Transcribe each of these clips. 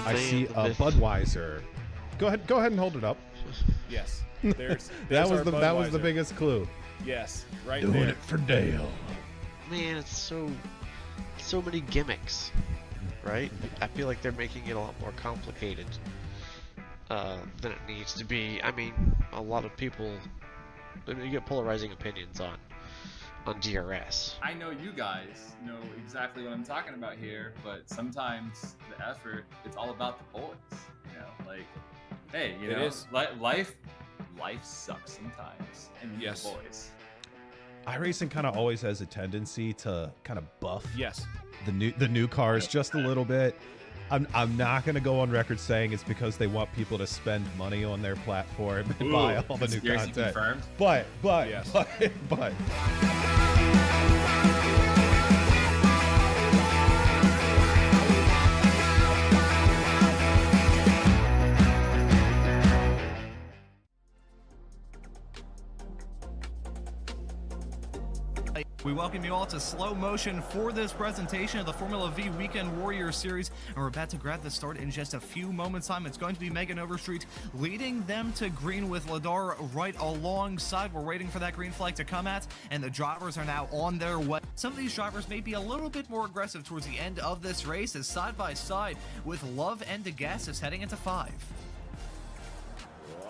I see a Budweiser. Go ahead and hold it up. Yes. There's that was the biggest clue. Yes, right Doing there. it for Dale. Man, it's so many gimmicks, right? I feel like they're making it a lot more complicated than it needs to be. I mean, a lot of people, you get polarizing opinions on DRS. I know you guys know exactly what I'm talking about here, but sometimes the effort, it's all about the boys. You know, like, hey, you know, life sucks sometimes, and you need the boys. iRacing kind of always has a tendency to kind of buff Yes. the new cars just a little bit. I'm not going to go on record saying it's because they want people to spend money on their platform and buy all the new content. Confirmed. But Yes. but We welcome you all to slow motion for this presentation of the Formula Vee Weekend Warriors Series, and we're about to grab the start in just a few moments' time. It's going to be Megan Overstreet leading them to green with Ladar right alongside. We're waiting for that green flag to come at, and the drivers are now on their way. Some of these drivers may be a little bit more aggressive towards the end of this race, as side by side with Love and DeGassis heading into 5.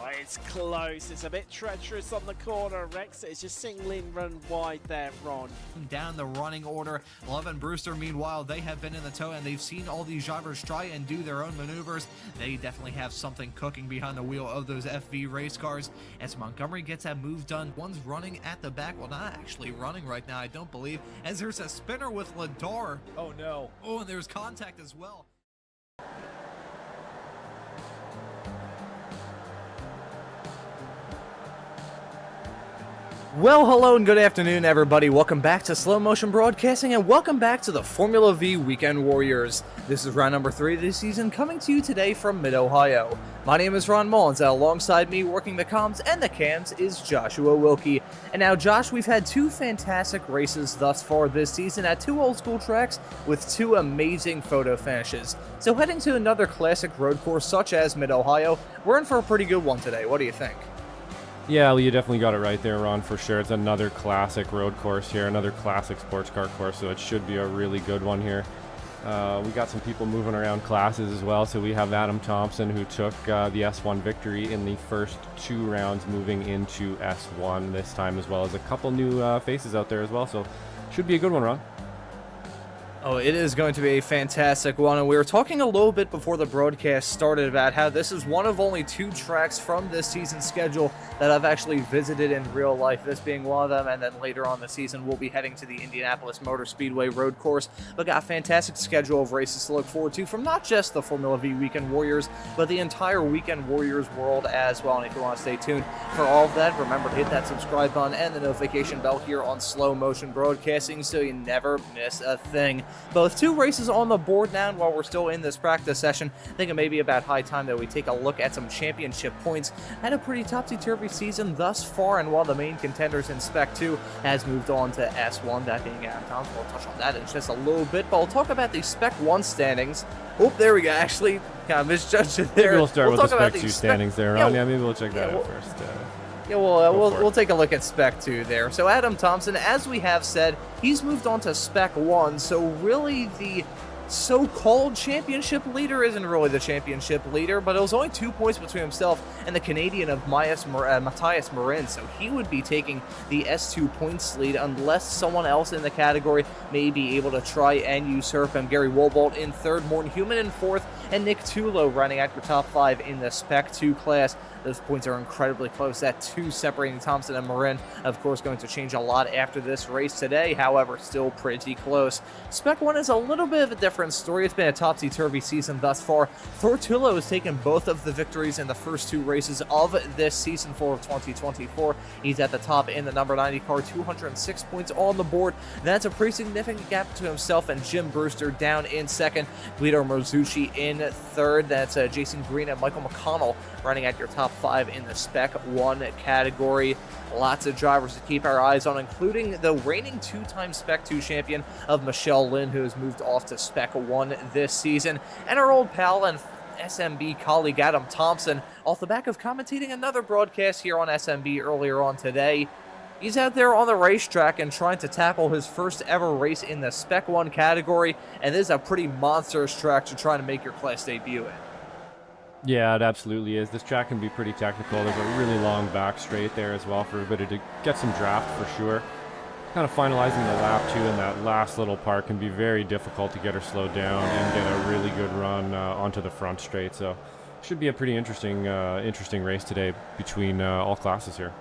Oh, it's close. It's a bit treacherous on the corner. Rex is just singling run wide there, Ron. Down the running order, Love and Brewster, meanwhile, they have been in the tow and they've seen all these drivers try and do their own maneuvers. They definitely have something cooking behind the wheel of those FV race cars. As Montgomery gets that move done, one's running at the back. Well, not actually running right now, I don't believe, as there's a spinner with Ladar. Oh, no. Oh, and there's contact as well. Well, hello and good afternoon, everybody. Welcome back to Slow Motion Broadcasting, and welcome back to the Formula Vee Weekend Warriors. This is round number 3 of this season, coming to you today from Mid-Ohio. My name is Ron Maunz, and alongside me, working the comms and the cams, is Joshua Wilkie. And now, Josh, we've had 2 fantastic races thus far this season at 2 old-school tracks with 2 amazing photo finishes. So heading to another classic road course such as Mid-Ohio, we're in for a pretty good one today. What do you think? Yeah, you definitely got it right there, Ron, for sure. It's another classic road course here, another classic sports car course, so it should be a really good one here. We got some people moving around classes as well, so we have Adam Thompson, who took the S1 victory in the first 2 rounds, moving into S1 this time, as well as a couple new faces out there as well, so should be a good one, Ron. Oh, it is going to be a fantastic one, and we were talking a little bit before the broadcast started about how this is one of only 2 tracks from this season's schedule that I've actually visited in real life, this being one of them, and then later on the season we'll be heading to the Indianapolis Motor Speedway road course, but got a fantastic schedule of races to look forward to from not just the Formula Vee Weekend Warriors, but the entire Weekend Warriors world as well, and if you want to stay tuned for all of that, remember to hit that subscribe button and the notification bell here on Slow Motion Broadcasting so you never miss a thing. Both 2 races on the board now, and while we're still in this practice session, I think it may be about high time that we take a look at some championship points. Had a pretty topsy-turvy season thus far, and while the main contenders in Spec 2 has moved on to S1, that being Adam Thompson, we'll touch on that in just a little bit, but we'll talk about the Spec 1 standings. Oh, there we go, actually, kind of misjudged it there. Maybe we'll start with the Spec 2 Spec standings there, Ron. Yeah, maybe we'll check that out first. Yeah, we'll take a look at Spec 2 there. So Adam Thompson, as we have said, he's moved on to Spec 1, so really the so-called championship leader isn't really the championship leader, but it was only 2 points between himself and the Canadian of Matthias Marin, so he would be taking the S2 points lead unless someone else in the category may be able to try and usurp him. Gary Wobold in 3rd, Morton Human in 4th, and Nick Tulo running at your top 5 in the Spec 2 class. Those points are incredibly close. That 2 separating Thompson and Marin, of course, going to change a lot after this race today. However, still pretty close. Spec 1 is a little bit of a different story. It's been a topsy-turvy season thus far. Fortullo has taken both of the victories in the first 2 races of this season for 2024. He's at the top in the number 90 car, 206 points on the board. That's a pretty significant gap to himself and Jim Brewster down in second. Guido Marzucci in third. That's Jason Green and Michael McConnell running at your top 5 in the Spec 1 category. Lots of drivers to keep our eyes on, including the reigning 2-time Spec 2 champion of Michelle Lynn, who has moved off to Spec 1 this season, and our old pal and SMB colleague Adam Thompson, off the back of commentating another broadcast here on SMB earlier on today. He's out there on the racetrack and trying to tackle his first ever race in the Spec 1 category, and this is a pretty monstrous track to try to make your class debut in. Yeah, it absolutely is. This track can be pretty technical. There's a really long back straight there as well for a bit to get some draft for sure. Kind of finalizing the lap 2 in that last little part can be very difficult to get her slowed down and get a really good run onto the front straight. So should be a pretty interesting race today between all classes here.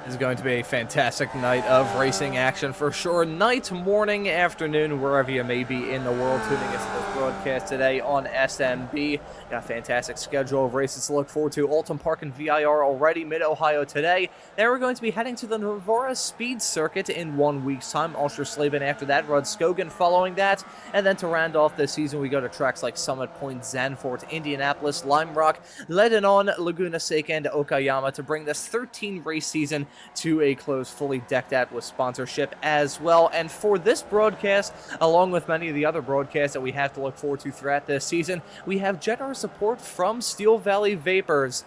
This is going to be a fantastic night of racing action for sure. Night, morning, afternoon, wherever you may be in the world tuning into this broadcast today on SMB. Got a fantastic schedule of races to look forward to. Alton Park and VIR already, Mid-Ohio today. Then we're going to be heading to the Navarra Speed Circuit in 1 week's time. Ultraslaben after that, Rudskogen following that. And then to round off this season, we go to tracks like Summit Point, Zandvoort, Indianapolis, Lime Rock, Lebanon, Laguna Seca, and Okayama to bring this 13-race season to a close, fully decked out with sponsorship as well. And for this broadcast, along with many of the other broadcasts that we have to look forward to throughout this season, we have generous support from Steel Valley Vapors.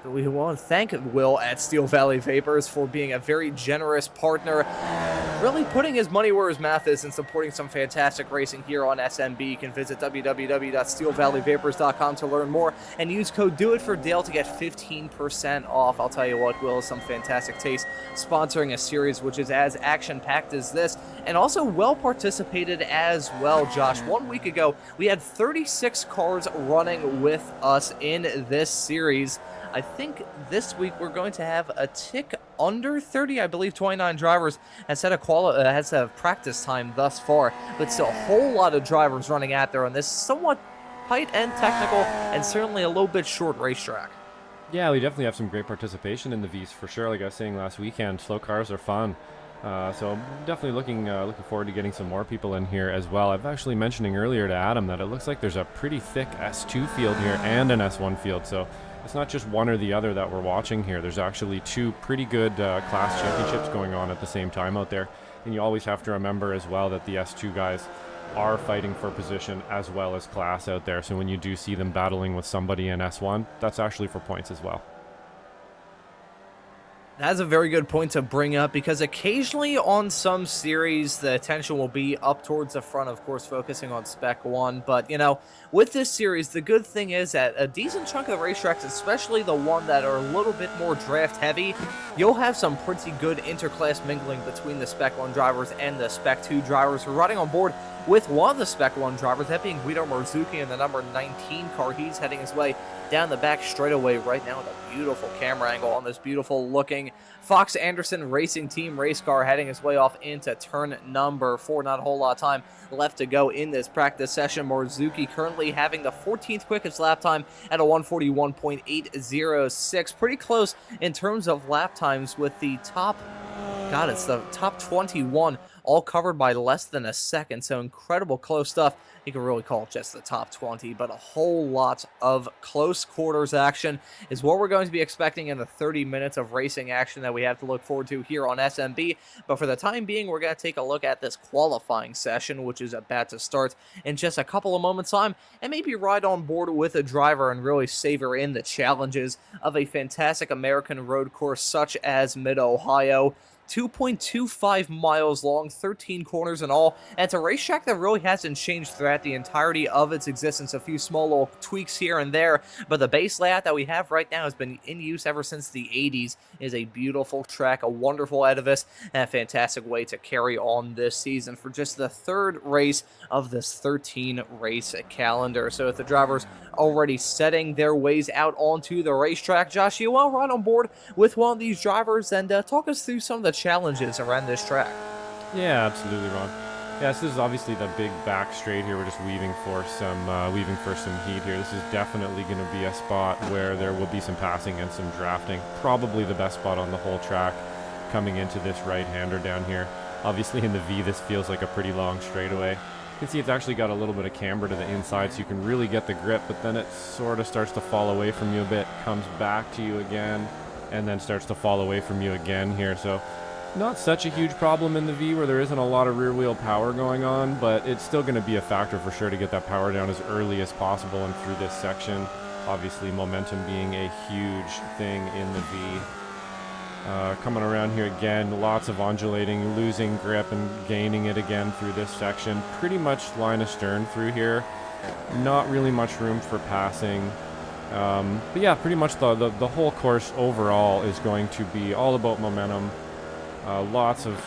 We want to thank Will at Steel Valley Vapors for being a very generous partner, really putting his money where his mouth is and supporting some fantastic racing here on SMB. You can visit www.steelvalleyvapors.com to learn more and use code DOITFORDALE to get 15% off. I'll tell you what, Will, is some fantastic taste sponsoring a series which is as action-packed as this and also well participated as well, Josh. 1 week ago, we had 36 cars running with us in this series. I think this week we're going to have a tick under 30. I believe 29 drivers has had a practice time thus far, but still a whole lot of drivers running out there on this somewhat tight and technical and certainly a little bit short racetrack. Yeah, we definitely have some great participation in the V's for sure. Like I was saying last weekend, slow cars are fun. So I'm definitely looking forward to getting some more people in here as well. I've actually mentioning earlier to Adam that it looks like there's a pretty thick S2 field here and an S1 field. So it's not just one or the other that we're watching here. There's actually 2 pretty good class championships going on at the same time out there. And you always have to remember as well that the S2 guys are fighting for position as well as class out there. So when you do see them battling with somebody in S1, that's actually for points as well. That's a very good point to bring up because occasionally on some series, the attention will be up towards the front, of course, focusing on Spec 1. But, you know, with this series, the good thing is that a decent chunk of the racetracks, especially the one that are a little bit more draft heavy, you'll have some pretty good interclass mingling between the Spec 1 drivers and the Spec 2 drivers. We're riding on board with one of the Spec 1 drivers, that being Guido Marzucchi in the number 19 car. He's heading his way down the back straightaway right now with a beautiful camera angle on this beautiful looking Fox Anderson Racing Team race car, heading his way off into turn number 4. Not a whole lot of time left to go in this practice session. Marzucchi currently having the 14th quickest lap time at a 141.806. Pretty close in terms of lap times with the top, it's the top 21 all covered by less than a second. So incredible close stuff. You can really call it just the top 20, but a whole lot of close quarters action is what we're going to be expecting in the 30 minutes of racing action that we have to look forward to here on SMB. But for the time being, we're going to take a look at this qualifying session, which is about to start in just a couple of moments' time, and maybe ride on board with a driver and really savor in the challenges of a fantastic American road course such as Mid-Ohio. 2.25 miles long, 13 corners in all, and it's a racetrack that really hasn't changed throughout the entirety of its existence. A few small little tweaks here and there, but the base layout that we have right now has been in use ever since the 80s. It is a beautiful track, a wonderful edifice, and a fantastic way to carry on this season for just the third race of this 13 race calendar. So with the drivers already setting their ways out onto the racetrack, Josh, you want to ride on board with one of these drivers and talk us through some of the challenges around this track. Yeah, absolutely, Ron. Yeah, so this is obviously the big back straight here. We're just weaving for some heat here. This is definitely going to be a spot where there will be some passing and some drafting. Probably the best spot on the whole track coming into this right-hander down here. Obviously in the V, this feels like a pretty long straightaway. You can see it's actually got a little bit of camber to the inside, so you can really get the grip, but then it sort of starts to fall away from you a bit, comes back to you again, and then starts to fall away from you again here. So not such a huge problem in the V where there isn't a lot of rear wheel power going on, but it's still going to be a factor for sure to get that power down as early as possible and through this section. Obviously momentum being a huge thing in the V. Coming around here again, lots of undulating, losing grip and gaining it again through this section. Pretty much line astern through here. Not really much room for passing. But yeah, pretty much the whole course overall is going to be all about momentum. Lots of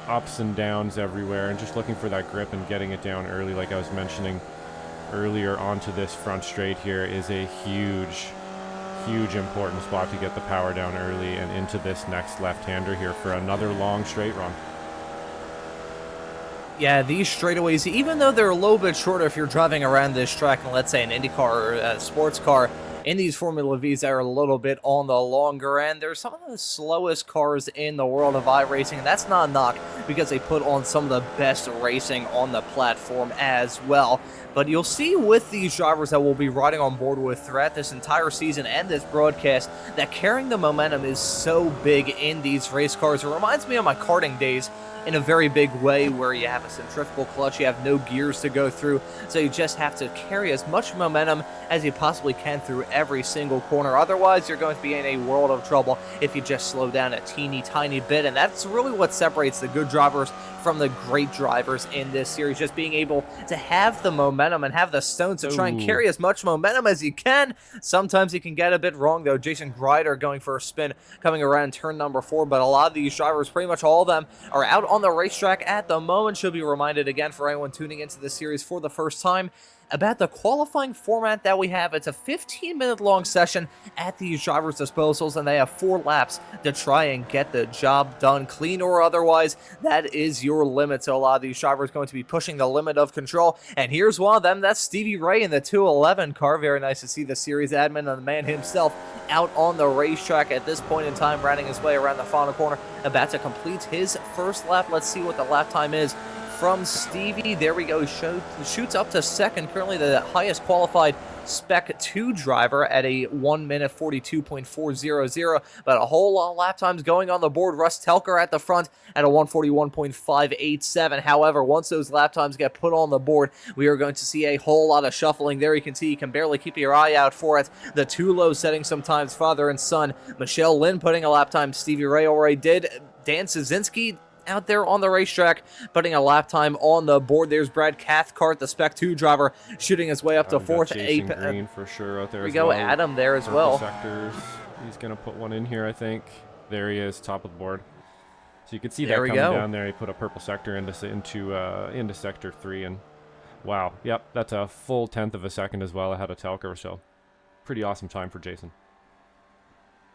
ups and downs everywhere, and just looking for that grip and getting it down early, like I was mentioning earlier, onto this front straight here is a huge important spot to get the power down early and into this next left-hander here for another long straight run. Yeah, these straightaways, even though they're a little bit shorter if you're driving around this track in, let's say, an IndyCar or a sports car, in these Formula V's that are a little bit on the longer end, they're some of the slowest cars in the world of iRacing, and that's not a knock because they put on some of the best racing on the platform as well. But you'll see with these drivers that we'll be riding on board with throughout this entire season and this broadcast that carrying the momentum is so big in these race cars. It reminds me of my karting days in a very big way, where you have a centrifugal clutch, you have no gears to go through, so you just have to carry as much momentum as you possibly can through every single corner. Otherwise, you're going to be in a world of trouble if you just slow down a teeny tiny bit, and that's really what separates the good drivers from the great drivers in this series, just being able to have the momentum and have the stones to try and carry as much momentum as you can. Sometimes you can get a bit wrong, though. Jason Grider going for a spin coming around turn number 4, but a lot of these drivers, pretty much all of them, are out on the racetrack at the moment. Should be reminded again for anyone tuning into the series for the first time about the qualifying format that we have. It's a 15-minute long session at these drivers' disposals, and they have 4 laps to try and get the job done, clean or otherwise. That is your limit. So a lot of these drivers are going to be pushing the limit of control, and here's one of them. That's Stevie Ray in the 211 car. Very nice to see the series admin and the man himself out on the racetrack at this point in time, riding his way around the final corner, about to complete his first lap. Let's see what the lap time is from Stevie. There we go. Shoots up to second. Currently the highest qualified Spec 2 driver at a 1 minute 42.400, but a whole lot of lap times going on the board. Russ Telker at the front at a 141.587. However, once those lap times get put on the board, we are going to see a whole lot of shuffling. There you can see, you can barely keep your eye out for it. The Tulo setting sometimes father and son. Michelle Lynn putting a lap time. Stevie Ray already did. Dan Szynski out there on the racetrack, putting a lap time on the board. There's Brad Cathcart, the Spec 2 driver, shooting his way up to 4th. Jason Green for sure out there. There we go, Adam there as well. Sectors. He's going to put one in here, I think. There he is, top of the board. So you can see that coming down there. He put a purple sector into sector 3, and wow, yep, that's a full 1/10 of a second as well ahead of Telker. So pretty awesome time for Jason.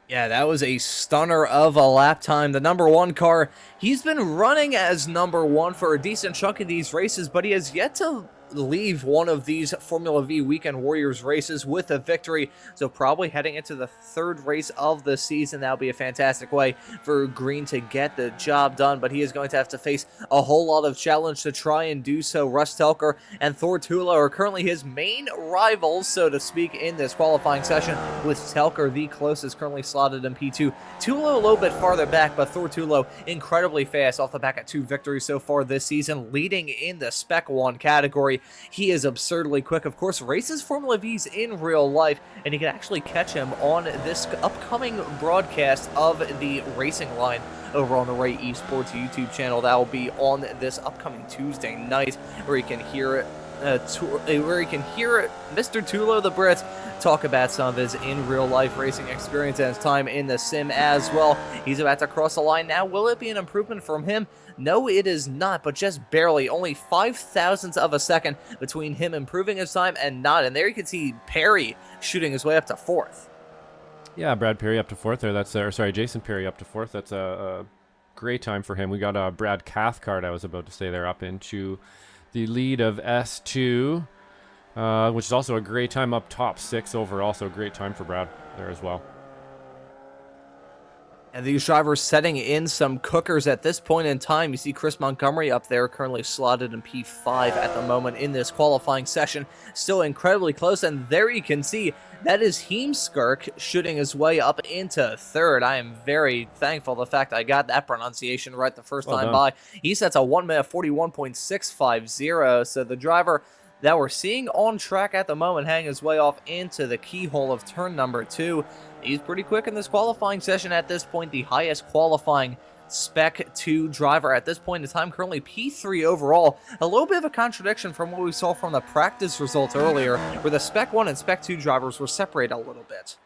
Yeah, that was a stunner of a lap time. The number 1 car, he's been running as number 1 for a decent chunk of these races, but he has yet to leave one of these Formula V Weekend Warriors races with a victory. So probably heading into the 3rd race of the season, that'll be a fantastic way for Green to get the job done, but he is going to have to face a whole lot of challenge to try and do so. Russ Telker and Thor Tulo are currently his main rivals, so to speak, in this qualifying session, with Telker the closest, currently slotted in P2. Tulo a little bit farther back, but Thor Tulo incredibly fast off the back at 2 victories so far this season, leading in the Spec 1 category. way. He is absurdly quick. Of course, races Formula V's in real life, and you can actually catch him on this upcoming broadcast of the racing line over on the Ray Esports YouTube channel. That will be on this upcoming Tuesday night, where you can hear Mr. Tulo the Brit talk about some of his in real life racing experience and his time in the sim as well. He's about to cross the line now. Will it be an improvement from him? No, it is not, but just barely. Only 5/1000ths of a second between him improving his time and not. And there you can see Perry shooting his way up to 4th. Yeah, Brad Perry up to 4th there. That's Jason Perry up to 4th. That's a great time for him. We got Brad Cathcart, I was about to say there, up into the lead of S2, which is also a great time, up top 6 overall. So a great time for Brad there as well. And these drivers setting in some cookers at this point in time. You see Chris Montgomery up there, currently slotted in P5 at the moment in this qualifying session. Still incredibly close, and there you can see that is Heemskerk shooting his way up into 3rd. I am very thankful the fact I got that pronunciation right the first time by. He sets a 1:41.650, so the driver that we're seeing on track at the moment hang his way off into the keyhole of turn number 2. He's pretty quick in this qualifying session at this point, the highest qualifying Spec 2 driver at this point in time, currently P3 overall. A little bit of a contradiction from what we saw from the practice results earlier, where the Spec 1 and Spec 2 drivers were separated a little bit.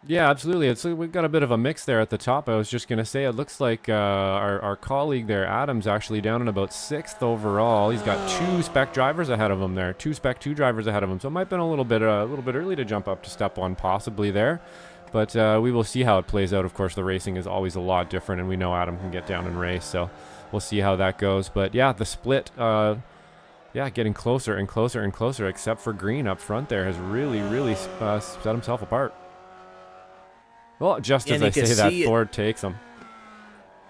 Yeah, absolutely. We've got a bit of a mix there at the top. I was just going to say, it looks like our colleague there, Adam's actually down in about 6th overall. He's got 2 Spec drivers ahead of him there, 2 Spec 2 drivers ahead of him. So it might have been a little bit early to jump up to step 1 possibly there. But we will see how it plays out. Of course, the racing is always a lot different, and we know Adam can get down and race, so we'll see how that goes. But yeah, the split, getting closer and closer and closer, except for Green up front there, has really set himself apart. Well, just as I say that, Ford takes him.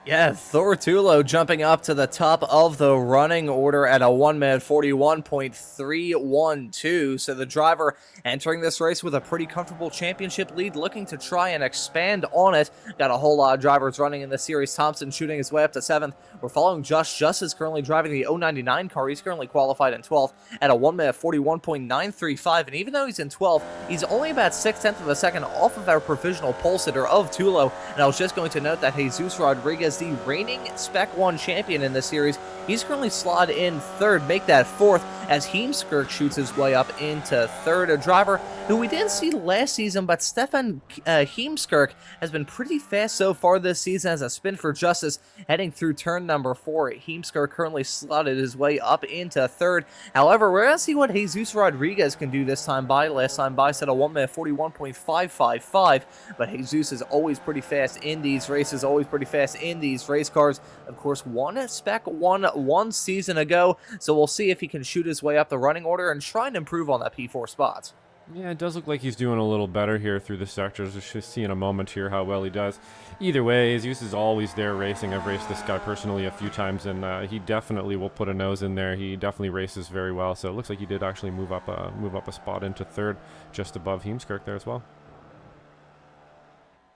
Yeah, Thor Tulo jumping up to the top of the running order at a 1:41.312. So the driver entering this race with a pretty comfortable championship lead, looking to try and expand on it. Got a whole lot of drivers running in this series. Thompson shooting his way up to 7th. We're following Josh is currently driving the 099 car. He's currently qualified in 12th at a 1:41.935. And even though he's in 12th, he's only about 0.6 of a second off of our provisional pole sitter of Tulo. And I was just going to note that Jesus Rodriguez, the reigning Spec 1 champion in this series, he's currently slotted in 3rd, make that 4th, as Heemskerk shoots his way up into 3rd. A driver who we didn't see last season, but Stefan Heemskerk has been pretty fast so far this season as a spin for Justice heading through turn number 4. Heemskerk currently slotted his way up into 3rd. However, we're going to see what Jesus Rodriguez can do this time by. Last time by set a 1:41.555, but Jesus is always pretty fast in these races, always pretty fast in these race cars. Of course, won Spec 1 season ago, so we'll see if he can shoot his way up the running order and try and improve on that P4 spot. Yeah, it does look like he's doing a little better here through the sectors. Let's just see in a moment here how well he does. Either way, Jesus is always there racing. I've raced this guy personally a few times, and he definitely will put a nose in there. He definitely races very well, so it looks like he did actually move up a spot into 3rd, just above Heemskerk there as well.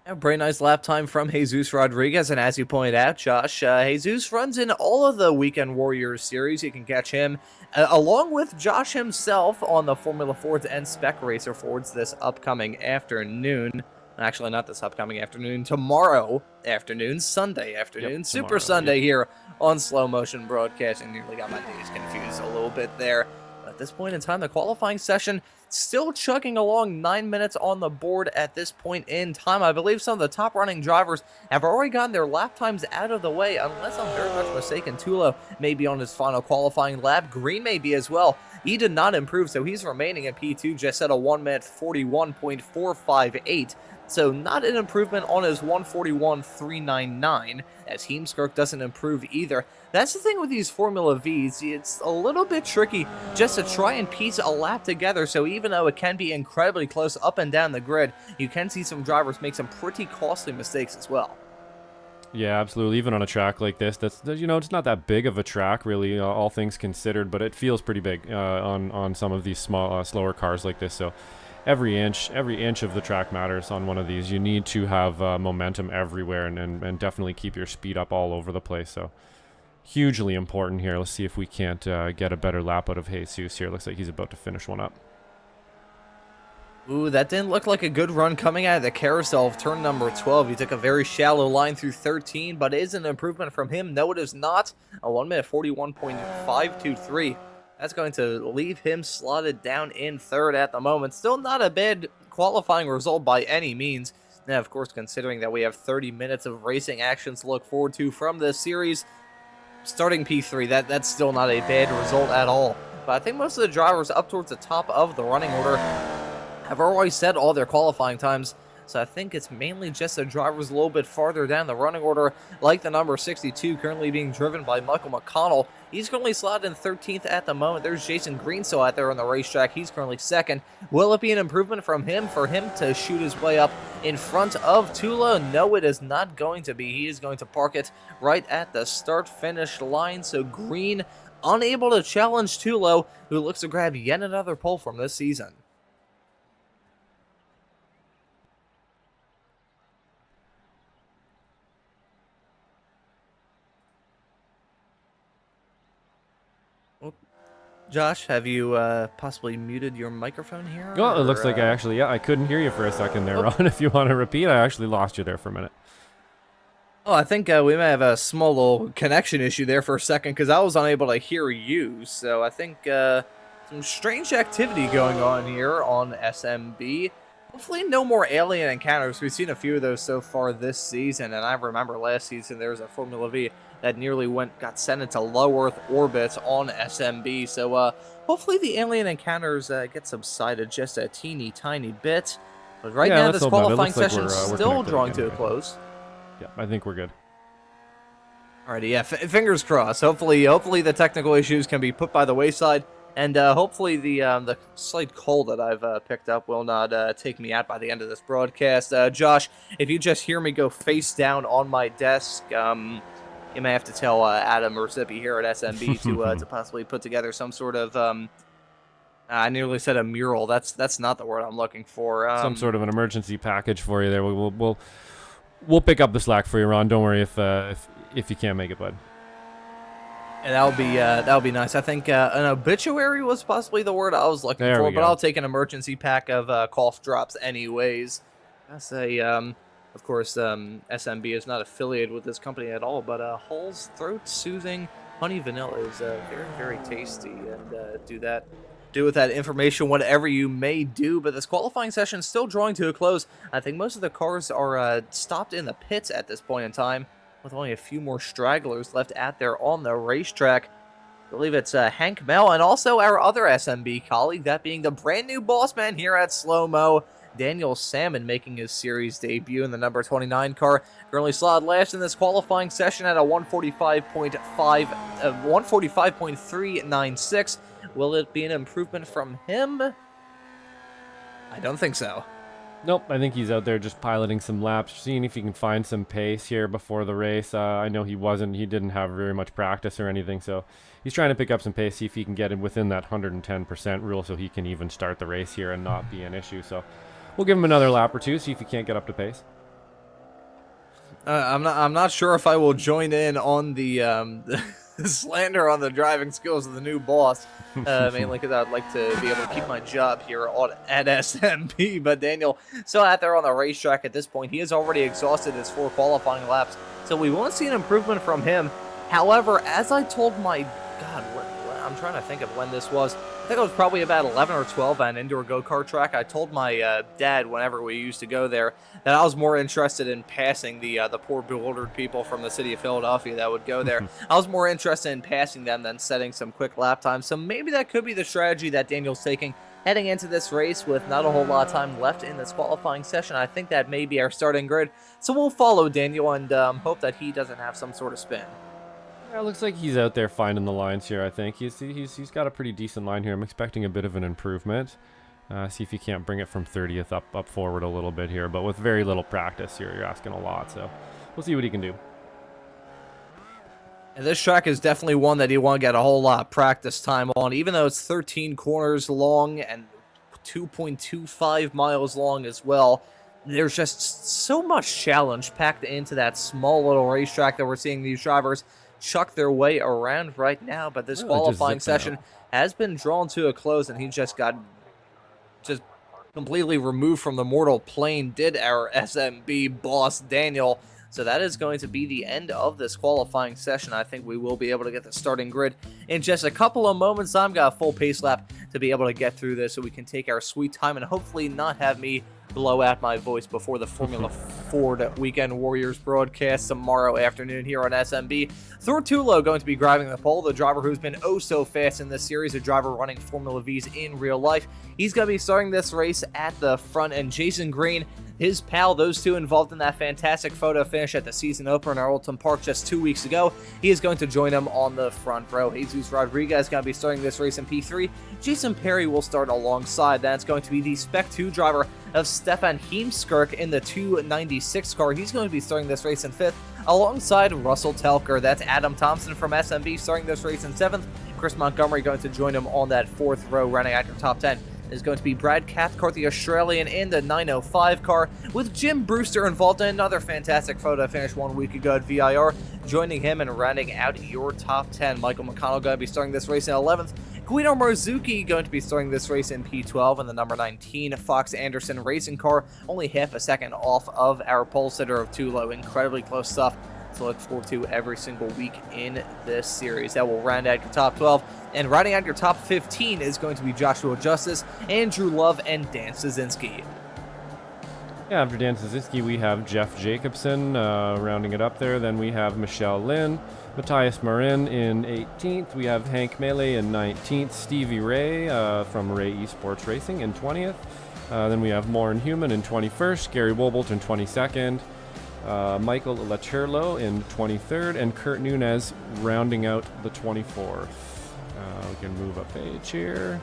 A very nice lap time from Jesus Rodriguez, and as you pointed out, Josh, Jesus runs in all of the Weekend Warriors series. You can catch him along with Josh himself on the Formula Fords and Spec Racer Fords this upcoming afternoon. Actually, not this upcoming afternoon, tomorrow afternoon, Sunday afternoon, Super Sunday here on Slow Motion Broadcasting. Nearly got my days confused a little bit there. At this point in time, the qualifying session still chugging along, 9 minutes on the board at this point in time. I believe some of the top running drivers have already gotten their lap times out of the way, unless I'm very much mistaken. Tulo may be on his final qualifying lap. Green may be as well. He did not improve, so he's remaining in P2 just at a 1:41.458. So not an improvement on his 1:41.399, as Heemskerk doesn't improve either. That's the thing with these Formula V's, it's a little bit tricky just to try and piece a lap together, so even though it can be incredibly close up and down the grid, you can see some drivers make some pretty costly mistakes as well. Yeah, absolutely. Even on a track like this, that's, you know, it's not that big of a track, really, all things considered, but it feels pretty big on some of these small, slower cars like this, so every inch of the track matters on one of these. You need to have momentum everywhere and definitely keep your speed up all over the place. So hugely important here. Let's see if we can't get a better lap out of Jesus here. Looks like he's about to finish one up. Ooh, that didn't look like a good run coming out of the carousel of turn number 12. He took a very shallow line through 13, but it is an improvement from him. No, it is not. A 1 minute 41.523. That's going to leave him slotted down in third at the moment. Still not a bad qualifying result by any means. Now, of course, considering that we have 30 minutes of racing actions to look forward to from this series, starting P3, that's still not a bad result at all. But I think most of the drivers up towards the top of the running order have already set all their qualifying times, so I think it's mainly just the drivers a little bit farther down the running order, like the number 62 currently being driven by Michael McConnell. He's currently slotted in 13th at the moment. There's Jason Green still out there on the racetrack. He's currently second. Will it be an improvement from him for him to shoot his way up in front of Tula? No, it is not going to be. He is going to park it right at the start-finish line, so Green unable to challenge Tula, who looks to grab yet another pole from this season. Josh, have you possibly muted your microphone here? Well, it looks like I couldn't hear you for a second there, Ron. If you want to repeat, I actually lost you there for a minute. Oh, I think we may have a small little connection issue there for a second because I was unable to hear you. So I think some strange activity going on here on SMB. Hopefully no more alien encounters. We've seen a few of those so far this season, and I remember last season there was a Formula Vee that nearly got sent into low Earth orbit on SMB. So hopefully the alien encounters get subsided just a teeny tiny bit. But right now this qualifying session is still drawing to a close. Yeah, I think we're good. Alrighty, yeah, fingers crossed. Hopefully the technical issues can be put by the wayside, and hopefully the slight cold that I've picked up will not take me out by the end of this broadcast. Josh, if you just hear me go face down on my desk, you may have to tell Adam or Zippy here at SMB to possibly put together some sort of I nearly said a mural. That's not the word I'm looking for. Some sort of an emergency package for you there. We'll pick up the slack for you, Ron. Don't worry if you can't make it, bud. And that'll be nice. I think an obituary was possibly the word I was looking for, but I'll take an emergency pack of cough drops anyways. I say, of course, SMB is not affiliated with this company at all, but Hull's throat soothing honey vanilla is very, very tasty, and do with that information whatever you may do. But this qualifying session is still drawing to a close. I think most of the cars are stopped in the pits at this point in time, with only a few more stragglers left out there on the racetrack. I believe it's Hank Mel and also our other SMB colleague, that being the brand new boss man here at Slow Mo, Daniel Salmon, making his series debut in the number 29 car. Currently slotted last in this qualifying session at a 145.396. Will it be an improvement from him? I don't think so. Nope, I think he's out there just piloting some laps, seeing if he can find some pace here before the race. I know he didn't have very much practice or anything, so he's trying to pick up some pace, see if he can get in within that 110% rule so he can even start the race here and not be an issue. So we'll give him another lap or two, see if he can't get up to pace. I'm not sure if I will join in on the slander on the driving skills of the new boss, mainly because I'd like to be able to keep my job here at SMB. But Daniel, still out there on the racetrack at this point. He has already exhausted his 4 qualifying laps, so we won't see an improvement from him. However, as I told my I'm trying to think of when this was. I think it was probably about 11 or 12 at an indoor go-kart track. I told my dad whenever we used to go there that I was more interested in passing the poor bewildered people from the city of Philadelphia that would go there. I was more interested in passing them than setting some quick lap times. So maybe that could be the strategy that Daniel's taking heading into this race with not a whole lot of time left in this qualifying session. I think that may be our starting grid. So we'll follow Daniel and hope that he doesn't have some sort of spin. Yeah, it looks like he's out there finding the lines here, I think. He's got a pretty decent line here. I'm expecting a bit of an improvement. See if he can't bring it from 30th up forward a little bit here. But with very little practice here, you're asking a lot. So we'll see what he can do. And this track is definitely one that you want to get a whole lot of practice time on. Even though it's 13 corners long and 2.25 miles long as well, there's just so much challenge packed into that small little racetrack that we're seeing these drivers chuck their way around right now, but this qualifying session has been drawn to a close, and he just got completely removed from the mortal plane, did our SMB boss Daniel. So that is going to be the end of this qualifying session. I think we will be able to get the starting grid in just a couple of moments. I've got a full pace lap to be able to get through this so we can take our sweet time and hopefully not have me blow out my voice before the Formula Ford Weekend Warriors broadcast tomorrow afternoon here on SMB. Thortulo going to be driving the pole, the driver who's been oh so fast in this series, a driver running Formula V's in real life. He's going to be starting this race at the front, and Jason Green, his pal, those two involved in that fantastic photo finish at the season opener in Arlington Park just 2 weeks ago. He is going to join him on the front row. Jesus Rodriguez is going to be starting this race in P3. Jason Perry will start alongside. That's going to be the Spec 2 driver of Stefan Heemskerk in the 296 car. He's going to be starting this race in 5th alongside Russell Telker. That's Adam Thompson from SMB starting this race in 7th. Chris Montgomery going to join him on that 4th row, running out your top 10. Is going to be Brad Cathcart, the Australian, in the 905 car, with Jim Brewster involved in another fantastic photo finish 1 week ago at VIR, joining him and rounding out your top 10. Michael McConnell going to be starting this race in 11th. Guido Marzuki going to be starting this race in P12, and the number 19 Fox Anderson racing car, only half a second off of our pole sitter of Tulo. Incredibly close stuff to look forward to every single week in this series. That will round out your top 12. And rounding out your top 15 is going to be Joshua Justice, Andrew Love, and Dan Szynski. Yeah, after Dan Szynski, we have Jeff Jacobson rounding it up there. Then we have Michelle Lynn, Matthias Marin in 18th. We have Hank Melee in 19th. Stevie Ray from Ray Esports Racing in 20th. Then we have Lauren Human in 21st. Gary Wobolt in 22nd. Michael Lacherlo in 23rd. And Kurt Nunez rounding out the 24th. We can move a page here.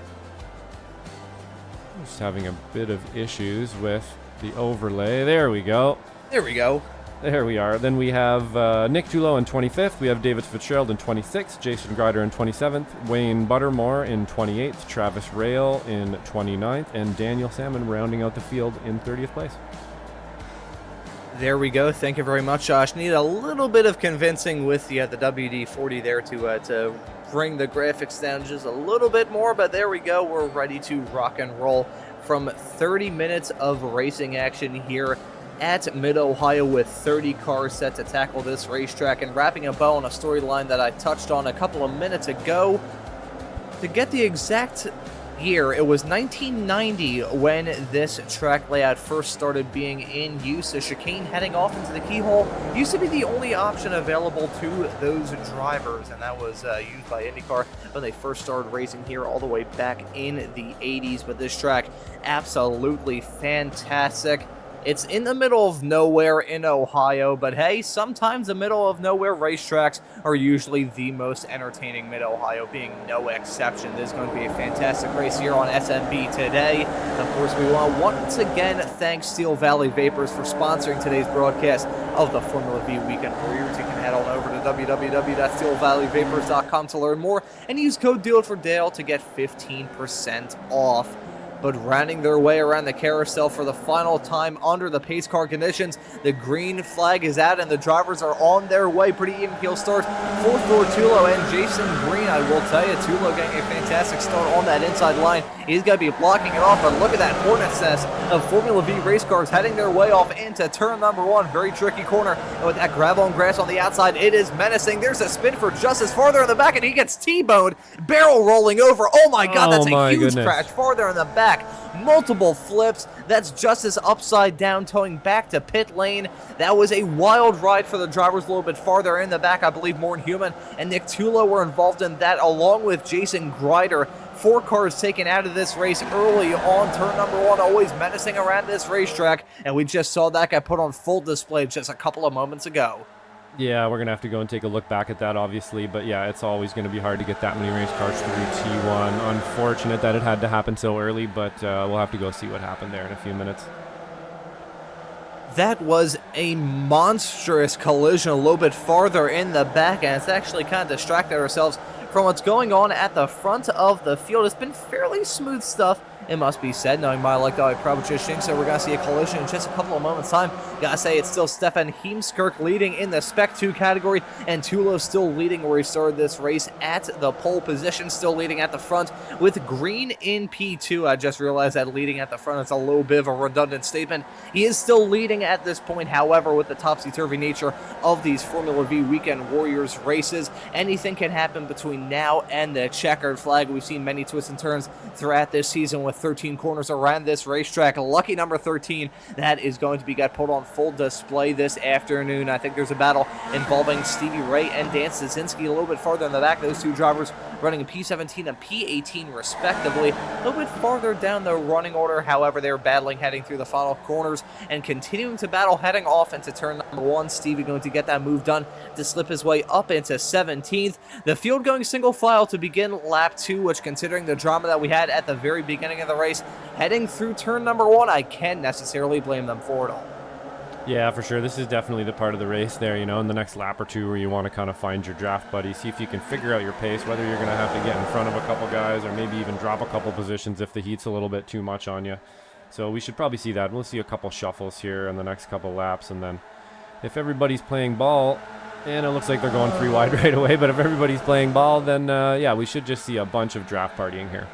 Just having a bit of issues with the overlay. There we go. There we go. There we are. Then we have Nick Tulo in 25th. We have David Fitzgerald in 26th. Jason Grider in 27th. Wayne Buttermore in 28th. Travis Rail in 29th. And Daniel Salmon rounding out the field in 30th place. There we go. Thank you very much, Josh. Need a little bit of convincing with the WD-40 there to bring the graphics down just a little bit more, but there we go. We're ready to rock and roll from 30 minutes of racing action here at Mid-Ohio, with 30 cars set to tackle this racetrack, and wrapping a bow on a storyline that I touched on a couple of minutes ago. To get the exact year, it was 1990 when this track layout first started being in use. The chicane heading off into the keyhole used to be the only option available to those drivers, and that was used by IndyCar when they first started racing here all the way back in the 80s. But this track, absolutely fantastic. It's in the middle of nowhere in Ohio, but hey, sometimes the middle of nowhere racetracks are usually the most entertaining, Mid-Ohio being no exception. This is going to be a fantastic race here on SMB today. Of course, we want to once again thank Steel Valley Vapors for sponsoring today's broadcast of the Formula Vee Weekend Warriors. You can head on over to www.steelvalleyvapors.com to learn more and use code DEAL to get 15% off. But rounding their way around the carousel for the final time under the pace car conditions, the green flag is out and the drivers are on their way. Pretty even keel start for Tulo and Jason Green. I will tell you, Tulo getting a fantastic start on that inside line. He's going to be blocking it off, but look at that hornet's nest of Formula V race cars heading their way off into turn number 1. Very tricky corner, and with that gravel and grass on the outside, it is menacing. There's a spin for Justice farther in the back, and he gets T-boned, barrel rolling over. Oh my God, that's a huge crash farther in the back. Multiple flips. That's Justice upside down, towing back to pit lane. That was a wild ride for the drivers a little bit farther in the back. I believe Morn Human and Nick Tulo were involved in that, along with Jason Grider. 4 cars taken out of this race early on turn number 1, always menacing around this racetrack, and we just saw that guy put on full display just a couple of moments ago. Yeah, we're going to have to go and take a look back at that, obviously. But yeah, it's always going to be hard to get that many race cars through T1. Unfortunate that it had to happen so early, but we'll have to go see what happened there in a few minutes. That was a monstrous collision a little bit farther in the back, and it's actually kind of distracted ourselves from what's going on at the front of the field. It's been fairly smooth stuff it must be said, knowing my luck that I probably just jinxed, so we're going to see a collision in just a couple of moments' time. Gotta say, it's still Stefan Heemskirk leading in the Spec 2 category, and Tulo still leading where he started this race at the pole position, still leading at the front with Green in P2. I just realized that leading at the front is a little bit of a redundant statement. He is still leading at this point, however, with the topsy-turvy nature of these Formula V Weekend Warriors races, anything can happen between now and the checkered flag. We've seen many twists and turns throughout this season with 13 corners around this racetrack. Lucky number 13, that is going to be got put on full display this afternoon. I think there's a battle involving Stevie Ray and Dan Stasinski a little bit farther in the back. Those two drivers running a P17 and P18 respectively. A little bit farther down the running order, however, they're battling heading through the final corners and continuing to battle heading off into turn number 1. Stevie going to get that move done to slip his way up into 17th. The field going single file to begin lap 2, which, considering the drama that we had at the very beginning of the race, heading through turn number 1, I can't necessarily blame them for it all. Yeah, for sure. This is definitely the part of the race there, you know, in the next lap or two where you want to kind of find your draft buddy, see if you can figure out your pace, whether you're going to have to get in front of a couple guys or maybe even drop a couple positions if the heat's a little bit too much on you. So we should probably see that. We'll see a couple shuffles here in the next couple laps, and then if everybody's playing ball, and it looks like they're going 3 wide right away, but if everybody's playing ball, then yeah, we should just see a bunch of draft partying here.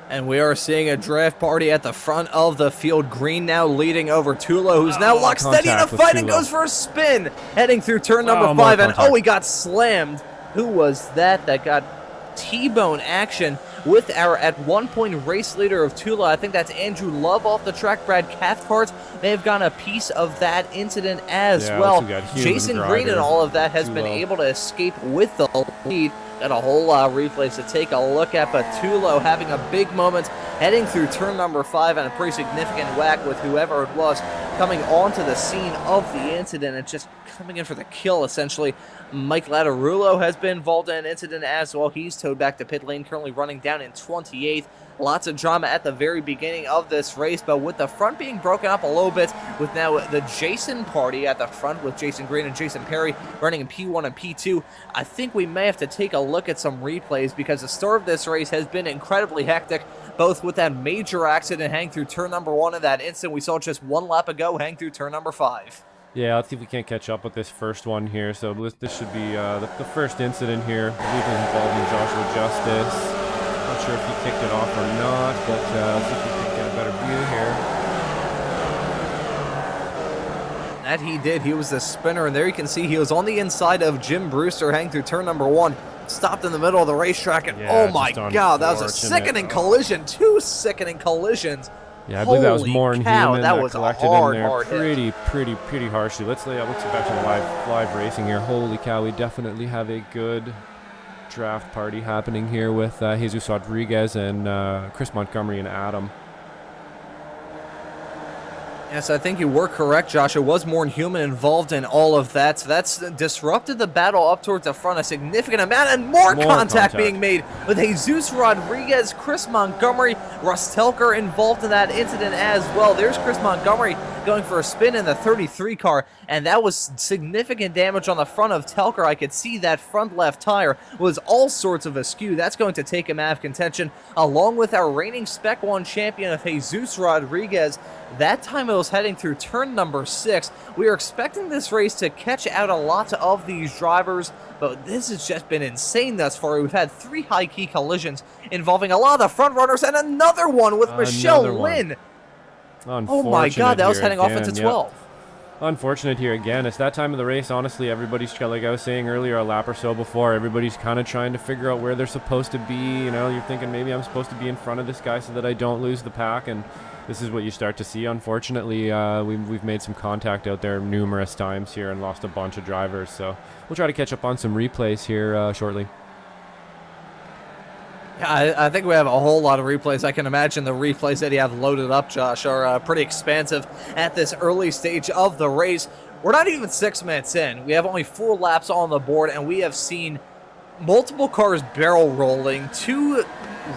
And we are seeing a draft party at the front of the field. Green now leading over Tulo, who's now locked steady in a fight and goes for a spin, heading through turn number 5. And oh, he got slammed. Who was that got T-bone action with our, at one point, race leader of Tula? I think that's Andrew Love off the track. Brad Cathcart may have gotten a piece of that incident as well. Jason Green and all of that has been able to escape with the lead. Got a whole lot of replays to take a look at, but Tulo having a big moment heading through turn number 5 and a pretty significant whack with whoever it was coming onto the scene of the incident and just coming in for the kill, essentially. Mike Lattarulo has been involved in an incident as well. He's towed back to pit lane, currently running down in 28th. Lots of drama at the very beginning of this race, but with the front being broken up a little bit, with now the Jason party at the front with Jason Green and Jason Perry running in P1 and P2, I think we may have to take a look at some replays because the start of this race has been incredibly hectic, both with that major accident hang through turn number 1 and that instant we saw just 1 lap ago hang through turn number 5. Yeah, let's see if we can't catch up with this first one here. So this should be the first incident here. I believe it was involving Joshua Justice. Not sure if he kicked it off or not, but let's see if we can get a better view here. That he did. He was the spinner, and there you can see he was on the inside of Jim Brewster hanging through turn number 1. Stopped in the middle of the racetrack, and oh my God, that was a sickening collision. 2 sickening collisions. Yeah, I believe that was more than human that was collected hard, in there hard pretty harshly. Let's get back to the live racing here. Holy cow, we definitely have a good draft party happening here with Jesus Rodriguez and Chris Montgomery and Adam. Yes, I think you were correct, Josh. It was more human involved in all of that. So that's disrupted the battle up towards the front a significant amount, and more contact being made with Jesus Rodriguez, Chris Montgomery, Russ Telker involved in that incident as well. There's Chris Montgomery going for a spin in the 33 car, and that was significant damage on the front of Telker. I could see that front left tire was all sorts of askew. That's going to take him out of contention, along with our reigning Spec 1 champion of Jesus Rodriguez. That time it was heading through turn number 6. We are expecting this race to catch out a lot of these drivers, but this has just been insane thus far. We've had 3 high-key collisions involving a lot of the front runners, and another one with Michelle Lynn. Oh my God, that was heading off into 12. Unfortunate here again. It's that time of the race. Honestly, everybody's, like I was saying earlier, a lap or so before, everybody's kind of trying to figure out where they're supposed to be. You know, you're thinking maybe I'm supposed to be in front of this guy so that I don't lose the pack, and this is what you start to see. Unfortunately, we've made some contact out there numerous times here and lost a bunch of drivers. So we'll try to catch up on some replays here shortly. Yeah, I think we have a whole lot of replays. I can imagine the replays that you have loaded up, Josh, are pretty expansive at this early stage of the race. We're not even 6 minutes in. We have only 4 laps on the board, and we have seen multiple cars barrel rolling, 2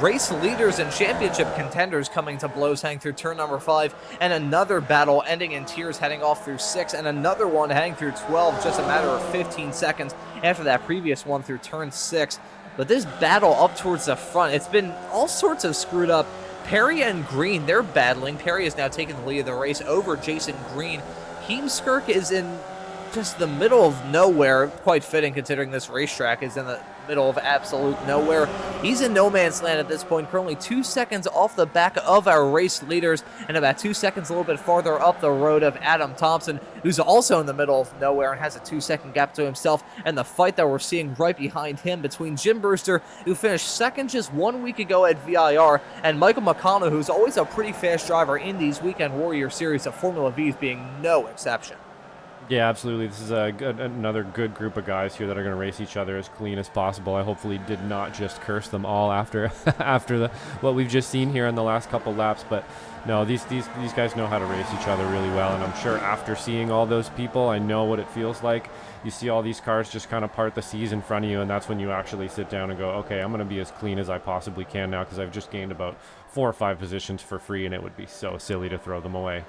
race leaders and championship contenders coming to blows hang through turn number 5, and another battle ending in tears heading off through 6, and another one heading through 12, just a matter of 15 seconds after that previous one through turn 6. But this battle up towards the front, it's been all sorts of screwed up. Perry and Green, they're battling. Perry has now taken the lead of the race over Jason Green. Heemskirk is in just the middle of nowhere, quite fitting considering this racetrack is in the middle of absolute nowhere. He's in no man's land at this point, currently 2 seconds off the back of our race leaders, and about 2 seconds a little bit farther up the road of Adam Thompson, who's also in the middle of nowhere and has a 2-second gap to himself, and the fight that we're seeing right behind him between Jim Brewster, who finished second just 1 week ago at VIR, and Michael McConnell, who's always a pretty fast driver in these Weekend Warrior series of Formula V's, being no exception. Yeah, absolutely. This is another good group of guys here that are going to race each other as clean as possible. I hopefully did not just curse them all after what we've just seen here in the last couple laps. But no, these guys know how to race each other really well. And I'm sure after seeing all those people, I know what it feels like. You see all these cars just kind of part the seas in front of you, and that's when you actually sit down and go, okay, I'm going to be as clean as I possibly can now because I've just gained about 4 or 5 positions for free, and it would be so silly to throw them away.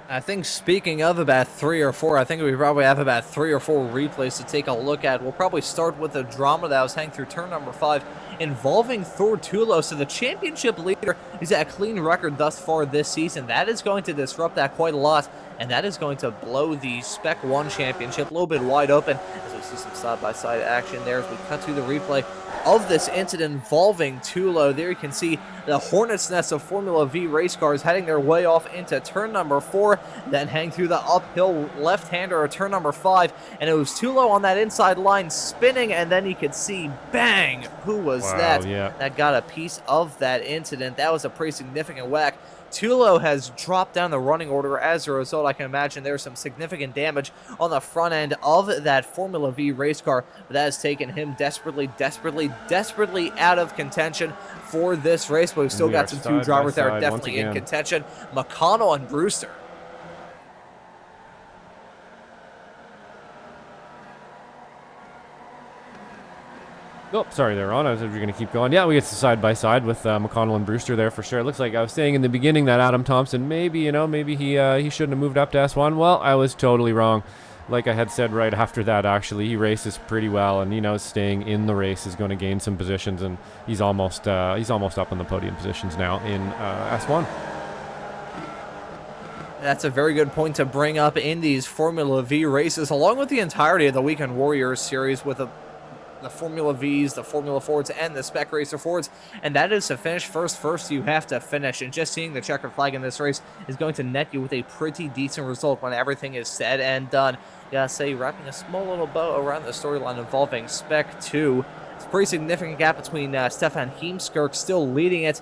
I think speaking of about 3 or 4, I think we probably have about 3 or 4 replays to take a look at. We'll probably start with the drama that was hanging through turn number 5 involving Thor Tulo. So the championship leader is at a clean record thus far this season. That is going to disrupt that quite a lot, and that is going to blow the Spec 1 championship a little bit wide open as we see some side-by-side action there as we cut to the replay of this incident involving Tulo. There you can see the Hornet's Nest of Formula V race cars heading their way off into turn number 4, then hang through the uphill left-hander of turn number 5, and it was Tulo on that inside line spinning, and then you could see, bang, who was that? Yeah. That got a piece of that incident. That was a pretty significant whack. Tulo has dropped down the running order. As a result, I can imagine there's some significant damage on the front end of that Formula V race car, but that has taken him desperately out of contention for this race, but we've still got some 2 drivers that are definitely in contention, McConnell and Brewster. Oh, sorry there, Ron. I was going to keep going. Yeah, we get to side-by-side with McConnell and Brewster there for sure. It looks like I was saying in the beginning that Adam Thompson, maybe he shouldn't have moved up to S1. Well, I was totally wrong. Like I had said right after that, actually, he races pretty well, and staying in the race is going to gain some positions, and he's almost up in the podium positions now in S1. That's a very good point to bring up in these Formula V races, along with the entirety of the Weekend Warriors series with the Formula Vs, the Formula Fords, and the Spec Racer Fords, and that is to finish first you have to finish, and just seeing the checkered flag in this race is going to net you with a pretty decent result when everything is said and done. Gotta say, wrapping a small little bow around the storyline involving Spec 2. It's a pretty significant gap between Stefan Heemskirk still leading it.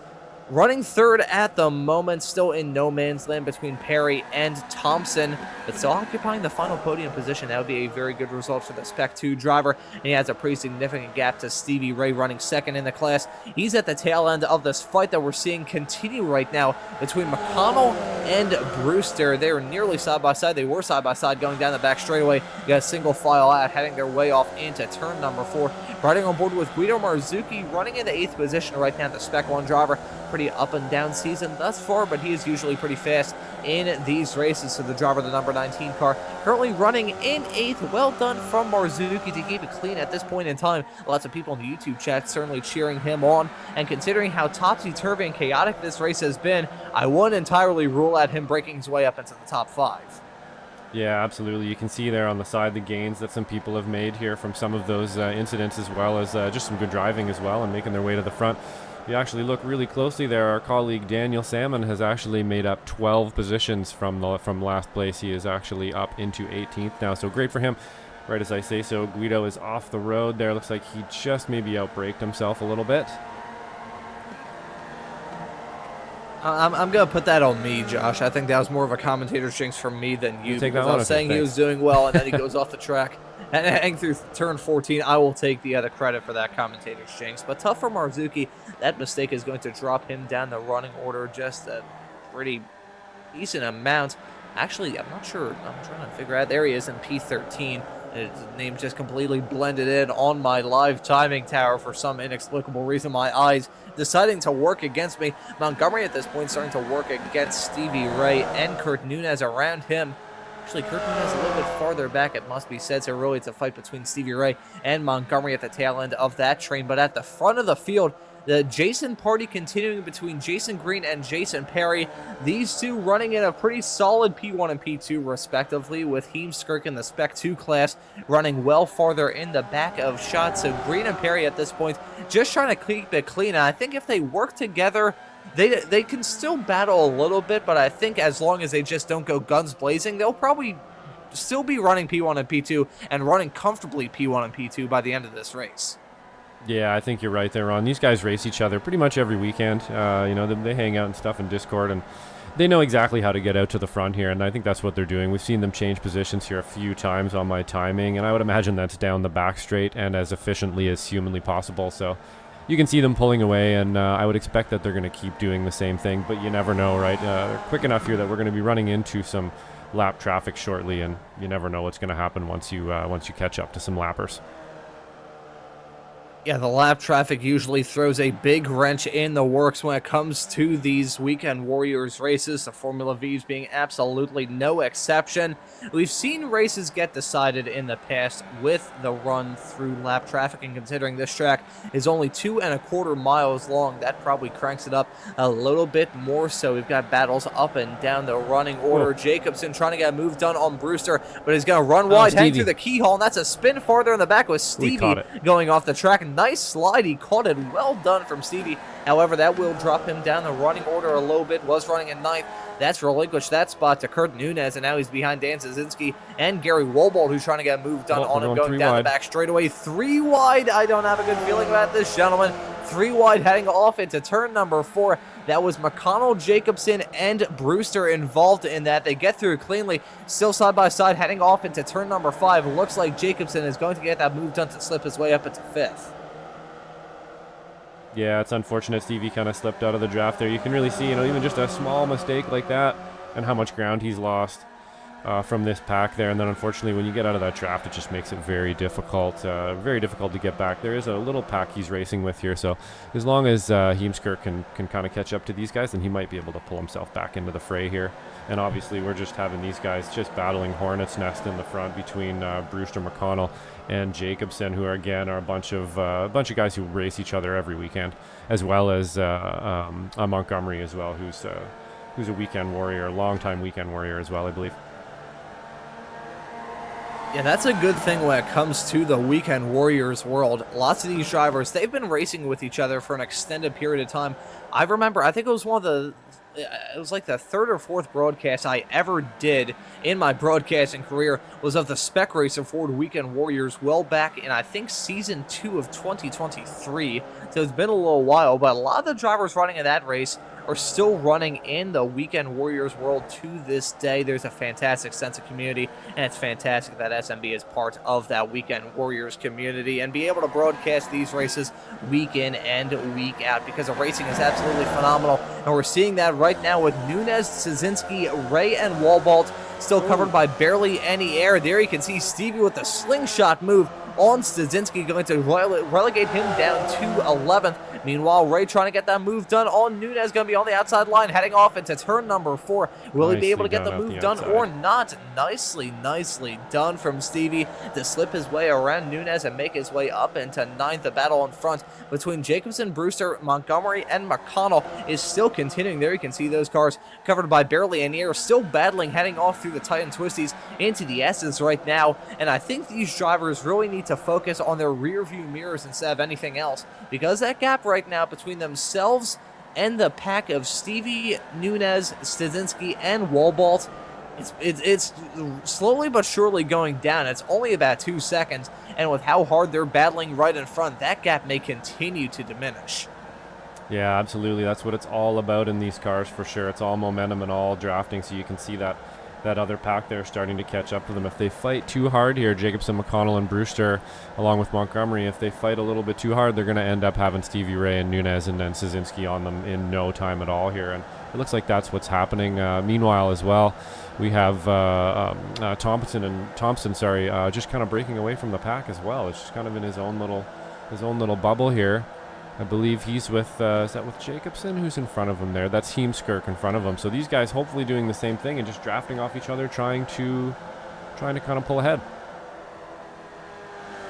Running third at the moment, still in no man's land between Perry and Thompson, but still occupying the final podium position. That would be a very good result for the Spec 2 driver, and he has a pretty significant gap to Stevie Ray running second in the class. He's at the tail end of this fight that we're seeing continue right now between McConnell and Brewster. They were nearly side by side. They were side by side going down the back straightaway. You got a single file out, heading their way off into turn number 4. Riding on board with Guido Marzucchi, running into 8th position right now, the Spec 1 driver. Pretty up and down season thus far, but he is usually pretty fast in these races. So the driver of the number 19 car currently running in 8th. Well done from Marzucchi to keep it clean at this point in time. Lots of people in the YouTube chat certainly cheering him on, and considering how topsy-turvy and chaotic this race has been, I wouldn't entirely rule out him breaking his way up into the top 5. Yeah, absolutely. You can see there on the side the gains that some people have made here from some of those incidents, as well as just some good driving as well and making their way to the front. If you actually look really closely there, our colleague Daniel Salmon has actually made up 12 positions from last place. He is actually up into 18th now, so great for him. Right as I say so, Guido is off the road there. Looks like he just maybe outbraked himself a little bit. I'm going to put that on me, Josh. I think that was more of a commentator's jinx from me than you. Take that I was saying he was doing well, and then he goes off the track. And hang through turn 14, I will take the other credit for that commentator's jinx. But tough for Marzucchi. That mistake is going to drop him down the running order just a pretty decent amount. Actually, I'm not sure. I'm trying to figure out. There he is in P13. His name just completely blended in on my live timing tower for some inexplicable reason. My eyes deciding to work against me. Montgomery at this point starting to work against Stevie Ray and Kurt Nunez around him. Actually, Kurt Nunez a little bit farther back, it must be said, so really it's a fight between Stevie Ray and Montgomery at the tail end of that train. But at the front of the field, the Jason party continuing between Jason Green and Jason Perry. These two running in a pretty solid P1 and P2 respectively, with Heemskirk in the Spec 2 class running well farther in the back of shots. So Green and Perry at this point just trying to keep it clean. And I think if they work together, they can still battle a little bit, but I think as long as they just don't go guns blazing, they'll probably still be running P1 and P2 and running comfortably P1 and P2 by the end of this race. Yeah, I think you're right there, Ron. These guys race each other pretty much every weekend. You know, they hang out and stuff in Discord, and they know exactly how to get out to the front here, and I think that's what they're doing. We've seen them change positions here a few times on my timing, and I would imagine that's down the back straight and as efficiently as humanly possible. So you can see them pulling away, and I would expect that they're going to keep doing the same thing, but you never know, right? They're quick enough here that we're going to be running into some lap traffic shortly, and you never know what's going to happen once you catch up to some lappers. Yeah, the lap traffic usually throws a big wrench in the works when it comes to these Weekend Warriors races. The Formula Vees being absolutely no exception. We've seen races get decided in the past with the run through lap traffic, and considering this track is only 2.25 miles long, that probably cranks it up a little bit more. So we've got battles up and down the running order. Jacobson trying to get a move done on Brewster, but he's going to run wide, hang through the keyhole, and that's a spin farther in the back with Stevie going off the track. Nice slide, he caught it, well done from Stevie. However, that will drop him down the running order a little bit, was running in 9th. That's relinquished that spot to Kurt Nunez, and now he's behind Dan Szynski and Gary Wobold, who's trying to get a move done on him, going down the back straightaway. 3 wide, I don't have a good feeling about this, gentlemen. 3 wide heading off into turn number 4. That was McConnell, Jacobson, and Brewster involved in that. They get through cleanly, still side by side, heading off into turn number 5. Looks like Jacobson is going to get that move done to slip his way up into 5th. Yeah, it's unfortunate Stevie kind of slipped out of the draft there. You can really see, you know, even just a small mistake like that and how much ground he's lost from this pack there. And then unfortunately, when you get out of that draft, it just makes it very difficult to get back. There is a little pack he's racing with here, so as long as Heemskirk can kind of catch up to these guys, then he might be able to pull himself back into the fray here. And obviously, we're just having these guys just battling Hornet's Nest in the front between Brewster, McConnell, and Jacobson, who are again a bunch of guys who race each other every weekend, as well as Montgomery as well, who's a weekend warrior, a long-time weekend warrior as well, I believe. Yeah, that's a good thing when it comes to the Weekend Warriors world. Lots of these drivers, they've been racing with each other for an extended period of time. I remember, I think it was like the 3rd or 4th broadcast I ever did in my broadcasting career was of the Spec Racer Ford Weekend Warriors well back in, I think, Season 2 of 2023. So it's been a little while, but a lot of the drivers running in that race are still running in the Weekend Warriors world to this day. There's a fantastic sense of community, and it's fantastic that SMB is part of that Weekend Warriors community and be able to broadcast these races week in and week out, because the racing is absolutely phenomenal. And we're seeing that right now with Nunez, Szynski, Ray, and Wobold still covered by barely any air. There you can see Stevie with the slingshot move on Szynski, going to relegate him down to 11th. Meanwhile, Ray trying to get that move done on Nunez, going to be on the outside line, heading off into turn number 4. Will he be able to get the move done or not? Nicely done from Stevie to slip his way around Nunez and make his way up into 9th. The battle in front between Jacobson, Brewster, Montgomery, and McConnell is still continuing. There you can see those cars covered by barely any air, still battling, heading off through the tight and twisties into the S's right now. And I think these drivers really need to focus on their rear view mirrors instead of anything else, because that gap right now between themselves and the pack of Stevie, Nunez, Szynski, and Wobold, it's slowly but surely going down. It's only about 2 seconds, and with how hard they're battling right in front, that gap may continue to diminish. Yeah, absolutely. That's what it's all about in these cars for sure. It's all momentum and all drafting, so you can see that other pack there starting to catch up to them. If they fight too hard here, Jacobson, McConnell, and Brewster, along with Montgomery, if they fight a little bit too hard, they're going to end up having Stevie Ray and Nunez and then Szynski on them in no time at all here. And it looks like that's what's happening. Meanwhile, as well, we have Thompson just kind of breaking away from the pack as well. It's just kind of in his own little bubble here. I believe he's with, is that with Jacobson? Who's in front of him there? That's Heemskirk in front of him. So these guys hopefully doing the same thing and just drafting off each other, trying to kind of pull ahead.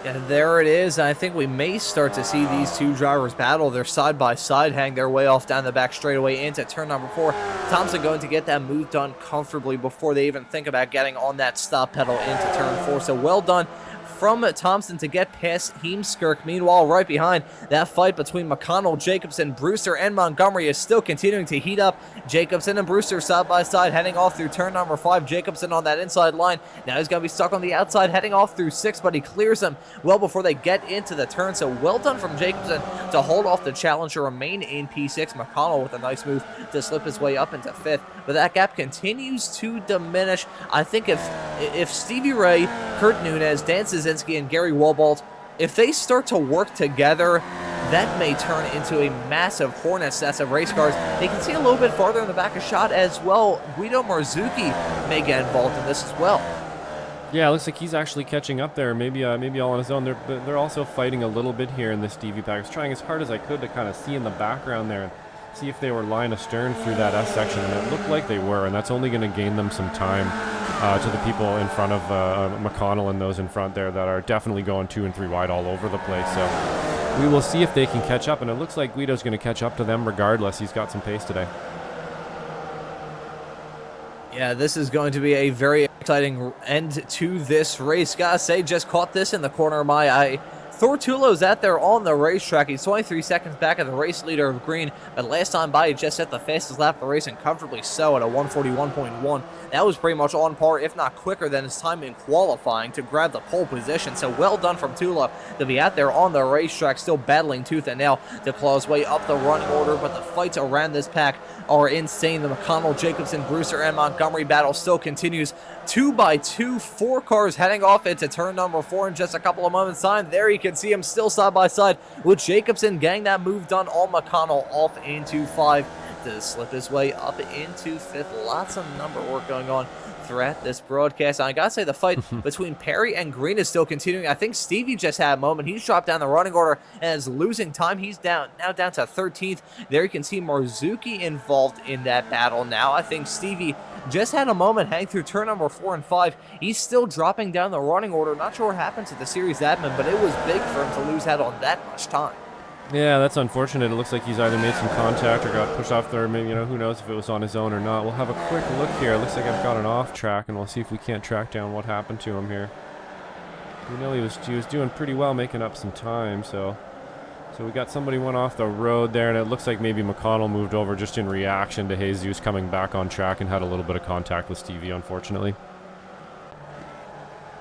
Yeah, there it is. I think we may start to see these two drivers battle. They're side by side, hang their way off down the back straightaway into turn number 4. Thompson going to get that move done comfortably before they even think about getting on that stop pedal into turn 4. So well done from Thompson to get past Heemskirk. Meanwhile, right behind, that fight between McConnell, Jacobson, Brewster, and Montgomery is still continuing to heat up. Jacobson and Brewster side by side heading off through turn number 5. Jacobson on that inside line. Now he's going to be stuck on the outside heading off through 6, but he clears them well before they get into the turn. So well done from Jacobson to hold off the challenge to remain in P6. McConnell with a nice move to slip his way up into 5th. But that gap continues to diminish. I think if Stevie Ray, Kurt Nunez, Dan Szynski, and Gary Wobalt, if they start to work together, that may turn into a massive hornet's nest of race cars. They can see a little bit farther in the back of shot as well. Guido Marzucchi may get involved in this as well. Yeah, it looks like he's actually catching up there. Maybe all on his own. They're also fighting a little bit here in this Stevie pack. I was trying as hard as I could to kind of see in the background there and see if they were line astern through that S section, and it looked like they were, and that's only going to gain them some time to the people in front of McConnell and those in front there that are definitely going 2 and 3 wide all over the place. So we will see if they can catch up, and it looks like Guido's going to catch up to them regardless. He's got some pace today. Yeah, this is going to be a very exciting end to this race. Gotta say, just caught this in the corner of my eye. Thor Tulo's out there on the racetrack. He's 23 seconds back of the race leader of green, but last time by, he just hit the fastest lap of the race, and comfortably so at a 141.1. That was pretty much on par, if not quicker, than his time in qualifying to grab the pole position. So well done from Tulo to be out there on the racetrack, still battling tooth and nail to claw his way up the running order, but the fights around this pack are insane. The McConnell, Jacobson, Brewster, and Montgomery battle still continues. 2 by 2, 4 cars heading off into turn number 4 in just a couple of moments' time. There you can see him still side by side with Jacobson getting that move done on McConnell off into 5 to slip his way up into 5th. Lots of number work going on throughout this broadcast. And I gotta say, the fight between Perry and Green is still continuing. I think Stevie just had a moment. He's dropped down the running order and is losing time. He's now down to 13th. There you can see Marzucchi involved in that battle now. I think Stevie just had a moment hang through turn number 4 and 5. He's still dropping down the running order. Not sure what happened to the series admin, but it was big for him to lose out on that much time. Yeah, that's unfortunate. It looks like he's either made some contact or got pushed off there. Maybe, who knows if it was on his own or not. We'll have a quick look here. It looks like I've got an off track, and we'll see if we can't track down what happened to him here. He was doing pretty well, making up some time. So we got somebody went off the road there, and it looks like maybe McConnell moved over just in reaction to Jesus coming back on track and had a little bit of contact with Stevie, unfortunately.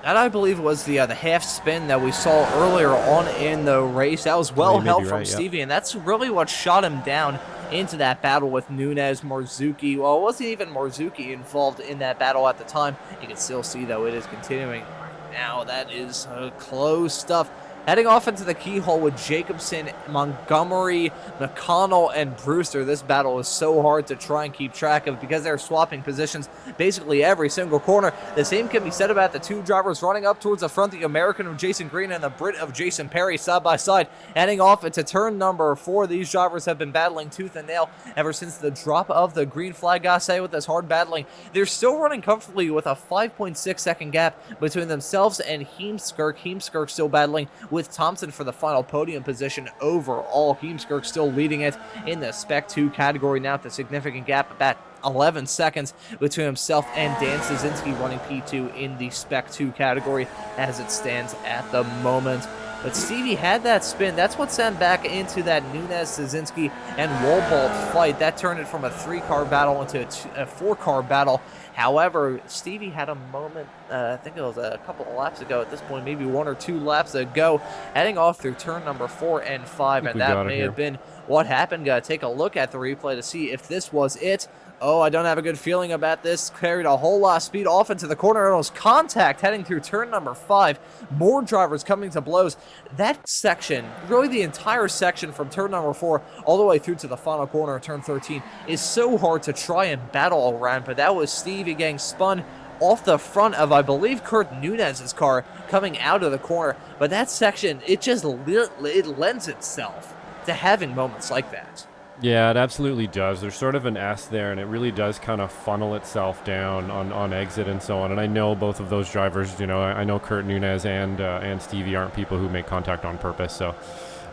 That, I believe, was the half spin that we saw earlier on in the race. That was well held from Stevie, and that's really what shot him down into that battle with Nunez, Marzucchi. Well, it wasn't even Marzucchi involved in that battle at the time. You can still see, though, it is continuing right now. That is close stuff. Heading off into the keyhole with Jacobson, Montgomery, McConnell, and Brewster. This battle is so hard to try and keep track of because they're swapping positions basically every single corner. The same can be said about the two drivers running up towards the front, the American of Jason Green and the Brit of Jason Perry side by side. Heading off into turn number 4, these drivers have been battling tooth and nail ever since the drop of the green flag. Gotta say, with this hard battling, they're still running comfortably with a 5.6 second gap between themselves and Heemskirk. Heemskirk still battling with Thompson for the final podium position overall. Heemskirk still leading it in the Spec 2 category now with a significant gap about 11 seconds between himself and Dan Szynski running P2 in the Spec 2 category as it stands at the moment. But Stevie had that spin. That's what sent back into that Nunez, Szynski, and Wobalt fight. That turned it from a 3-car battle into a 4-car battle. However, Stevie had a moment, I think it was a couple of laps ago at this point, maybe 1 or 2 laps ago, heading off through turn number 4 and 5, and that may have been what happened. Got to take a look at the replay to see if this was it. Oh, I don't have a good feeling about this. Carried a whole lot of speed off into the corner. It was contact heading through turn number 5. More drivers coming to blows. That section, really the entire section from turn number 4 all the way through to the final corner of turn 13 is so hard to try and battle around. But that was Stevie getting spun off the front of, I believe, Kurt Nunez's car coming out of the corner. But that section, it just it lends itself to having moments like that. Yeah, it absolutely does. There's sort of an S there, and it really does kind of funnel itself down on exit and so on. And I know both of those drivers, you know, I know Kurt Nunez and Stevie aren't people who make contact on purpose. So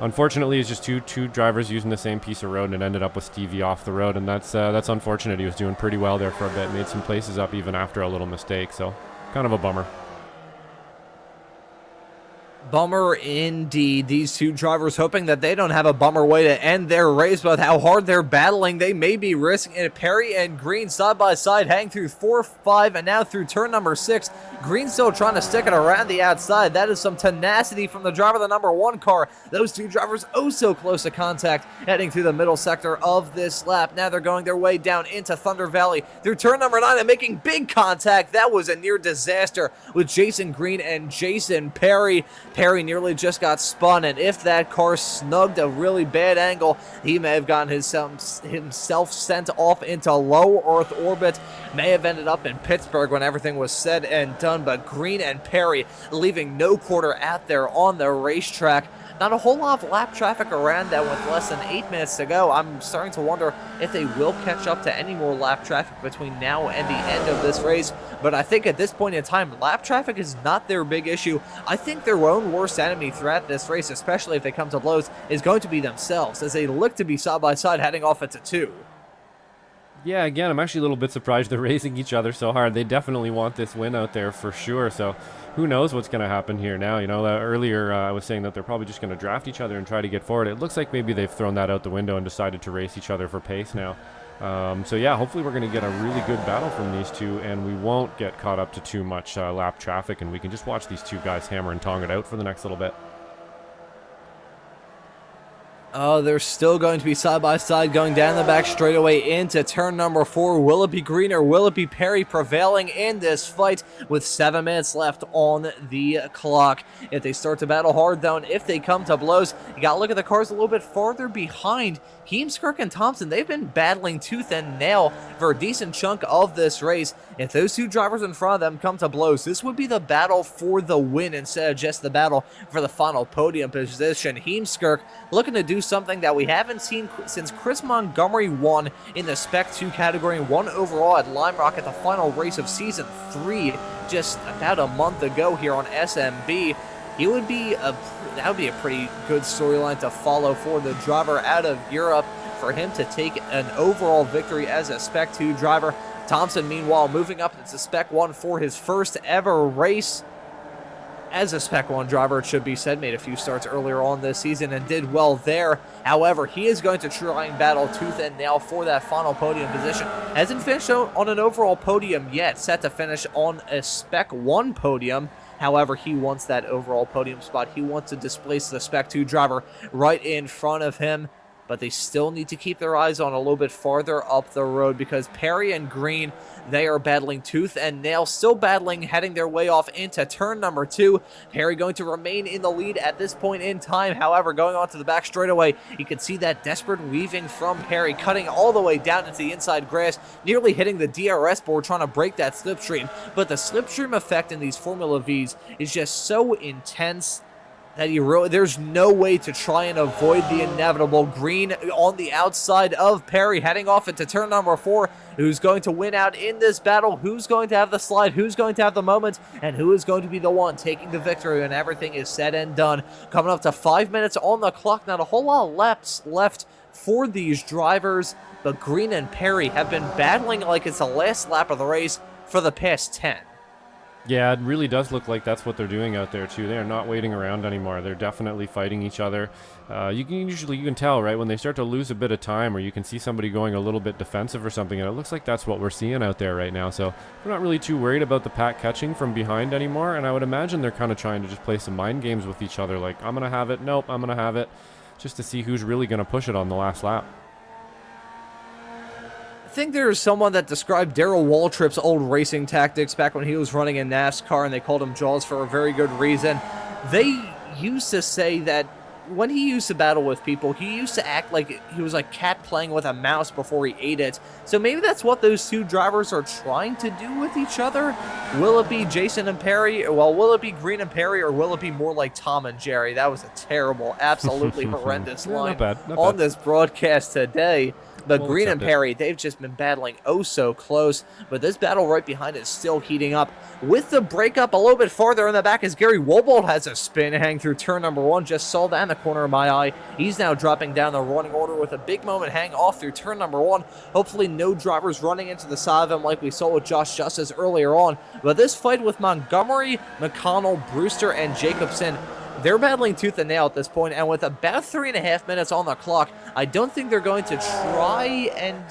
unfortunately, it's just two drivers using the same piece of road, and it ended up with Stevie off the road. And that's unfortunate. He was doing pretty well there for a bit, made some places up even after a little mistake. So kind of a bummer. Bummer indeed. These two drivers hoping that they don't have a bummer way to end their race, but how hard they're battling. They may be risking it. Perry and Green side by side, hang through 4, 5, and now through turn number 6. Green still trying to stick it around the outside. That is some tenacity from the driver of the number 1 car. Those two drivers oh so close to contact, heading through the middle sector of this lap. Now they're going their way down into Thunder Valley through turn number 9 and making big contact. That was a near disaster with Jason Green and Jason Perry. Perry nearly just got spun, and if that car snugged a really bad angle, he may have gotten himself sent off into low Earth orbit, may have ended up in Pittsburgh when everything was said and done. But Green and Perry leaving no quarter out there on the racetrack. Not a whole lot of lap traffic around that with less than 8 minutes to go. I'm starting to wonder if they will catch up to any more lap traffic between now and the end of this race. But I think at this point in time, lap traffic is not their big issue. I think their own worst enemy throughout this race, especially if they come to blows, is going to be themselves, as they look to be side by side heading off into 2. Yeah, again, I'm actually a little bit surprised they're racing each other so hard. They definitely want this win out there for sure. So who knows what's going to happen here now. You know, earlier I was saying that they're probably just going to draft each other and try to get forward. It looks like maybe they've thrown that out the window and decided to race each other for pace now. So yeah, hopefully we're going to get a really good battle from these two, and we won't get caught up to too much lap traffic, and we can just watch these two guys hammer and tong it out for the next little bit. Oh, they're still going to be side by side going down the back straightaway into turn number 4. Will it be Green or will it be Perry prevailing in this fight with 7 minutes left on the clock? If they start to battle hard, though, and if they come to blows, you got to look at the cars a little bit farther behind. Heemskerk and Thompson, they've been battling tooth and nail for a decent chunk of this race. If those two drivers in front of them come to blows, this would be the battle for the win instead of just the battle for the final podium position. Heemskerk looking to do something that we haven't seen since Chris Montgomery won in the Spec 2 category and won overall at Lime Rock at the final race of Season 3 just about a month ago here on SMB. That would be a pretty good storyline to follow for the driver out of Europe, for him to take an overall victory as a Spec 2 driver. Thompson, meanwhile, moving up into Spec 1 for his first ever race as a Spec 1 driver, it should be said. Made a few starts earlier on this season and did well there. However, he is going to try and battle tooth and nail for that final podium position. Hasn't finished on an overall podium yet, set to finish on a Spec 1 podium. However, he wants that overall podium spot. He wants to displace the Spec 2 driver right in front of him. But they still need to keep their eyes on a little bit farther up the road, because Perry and Green, they are battling tooth and nail, still battling, heading their way off into turn number 2. Perry going to remain in the lead at this point in time. However, going on to the back straightaway, you can see that desperate weaving from Perry, cutting all the way down into the inside grass, nearly hitting the DRS board, trying to break that slipstream. But the slipstream effect in these Formula V's is just so intense that there's no way to try and avoid the inevitable. Green on the outside of Perry, heading off into turn number 4. Who's going to win out in this battle? Who's going to have the slide? Who's going to have the moment? And who is going to be the one taking the victory when everything is said and done? Coming up to 5 minutes on the clock. Not a whole lot of laps left for these drivers, but Green and Perry have been battling like it's the last lap of the race for the past 10. Yeah, it really does look like that's what they're doing out there too. They're not waiting around anymore. They're definitely fighting each other. You can tell, right, when they start to lose a bit of time, or you can see somebody going a little bit defensive or something, and it looks like that's what we're seeing out there right now. So we're not really too worried about the pack catching from behind anymore, and I would imagine they're kind of trying to just play some mind games with each other, like, I'm going to have it, nope, I'm going to have it, just to see who's really going to push it on the last lap. I think there's someone that described Darrell Waltrip's old racing tactics back when he was running in NASCAR, and they called him Jaws for a very good reason. They used to say that when he used to battle with people, he used to act like he was like cat playing with a mouse before he ate it. So maybe that's what those two drivers are trying to do with each other. Will it be Jason and Perry? Well, will it be Green and Perry, or will it be more like Tom and Jerry? That was a terrible, absolutely horrendous line on this broadcast today. But Green and Perry, they've just been battling oh so close. But this battle right behind is still heating up. With the breakup a little bit farther in the back as Gary Wobold has a spin hang through turn number 1. Just saw that in the corner of my eye. He's now dropping down the running order with a big moment hang off through turn number 1. Hopefully no drivers running into the side of him like we saw with Josh Justice earlier on. But this fight with Montgomery, McConnell, Brewster, and Jacobson, they're battling tooth and nail at this point, and with about 3.5 minutes on the clock, I don't think they're going to try and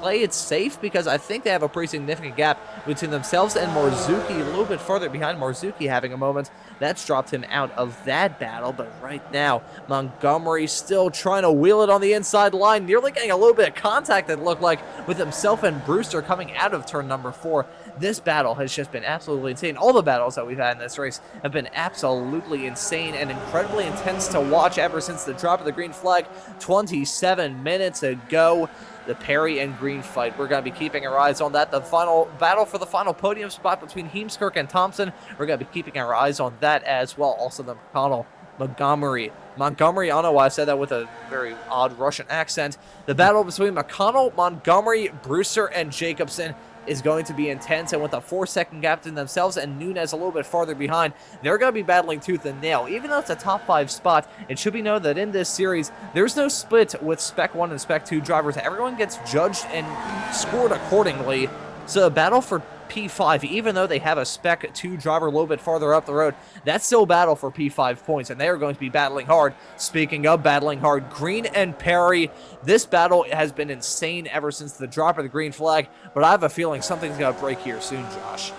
play it safe, because I think they have a pretty significant gap between themselves and Marzuki, a little bit further behind. Marzuki having a moment that's dropped him out of that battle. But right now, Montgomery still trying to wheel it on the inside line, nearly getting a little bit of contact, it looked like, with himself and Brewster coming out of turn number 4. This battle has just been absolutely insane. All the battles that we've had in this race have been absolutely insane and incredibly intense to watch ever since the drop of the green flag 27 minutes ago. The Perry and Green fight, we're going to be keeping our eyes on that. The final battle for the final podium spot between Heemskerk and Thompson, we're going to be keeping our eyes on that as well. Also the McConnell, Montgomery, I don't know why I said that with a very odd Russian accent. The battle between McConnell, Montgomery, Brewster, and Jacobson is going to be intense, and with a 4-second gap between themselves and Nunez a little bit farther behind, they're going to be battling tooth and nail. Even though it's a top 5 spot, it should be known that in this series, there's no split with Spec 1 and Spec 2 drivers. Everyone gets judged and scored accordingly. So a battle for P5, even though they have a Spec 2 driver a little bit farther up the road, that's still a battle for P5 points, and they are going to be battling hard. Speaking of battling hard, Green and Perry, this battle has been insane ever since the drop of the green flag, but I have a feeling something's going to break here soon, Josh.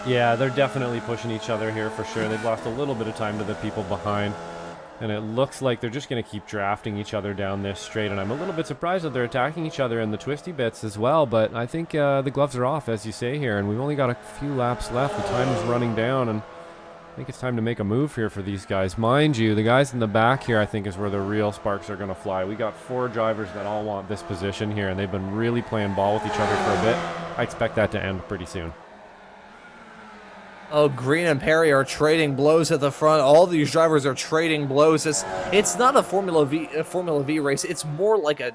Yeah, they're definitely pushing each other here for sure. They've lost a little bit of time to the people behind, and it looks like they're just going to keep drafting each other down this straight, and I'm a little bit surprised that they're attacking each other in the twisty bits as well, but I think the gloves are off, as you say here, and we've only got a few laps left. The time is running down, and I think it's time to make a move here for these guys. Mind you, the guys in the back here, I think, is where the real sparks are going to fly. We got 4 drivers that all want this position here, and they've been really playing ball with each other for a bit. I expect that to end pretty soon. Oh, Green and Perry are trading blows at the front. All these drivers are trading blows. It's not a Formula V race. It's more like a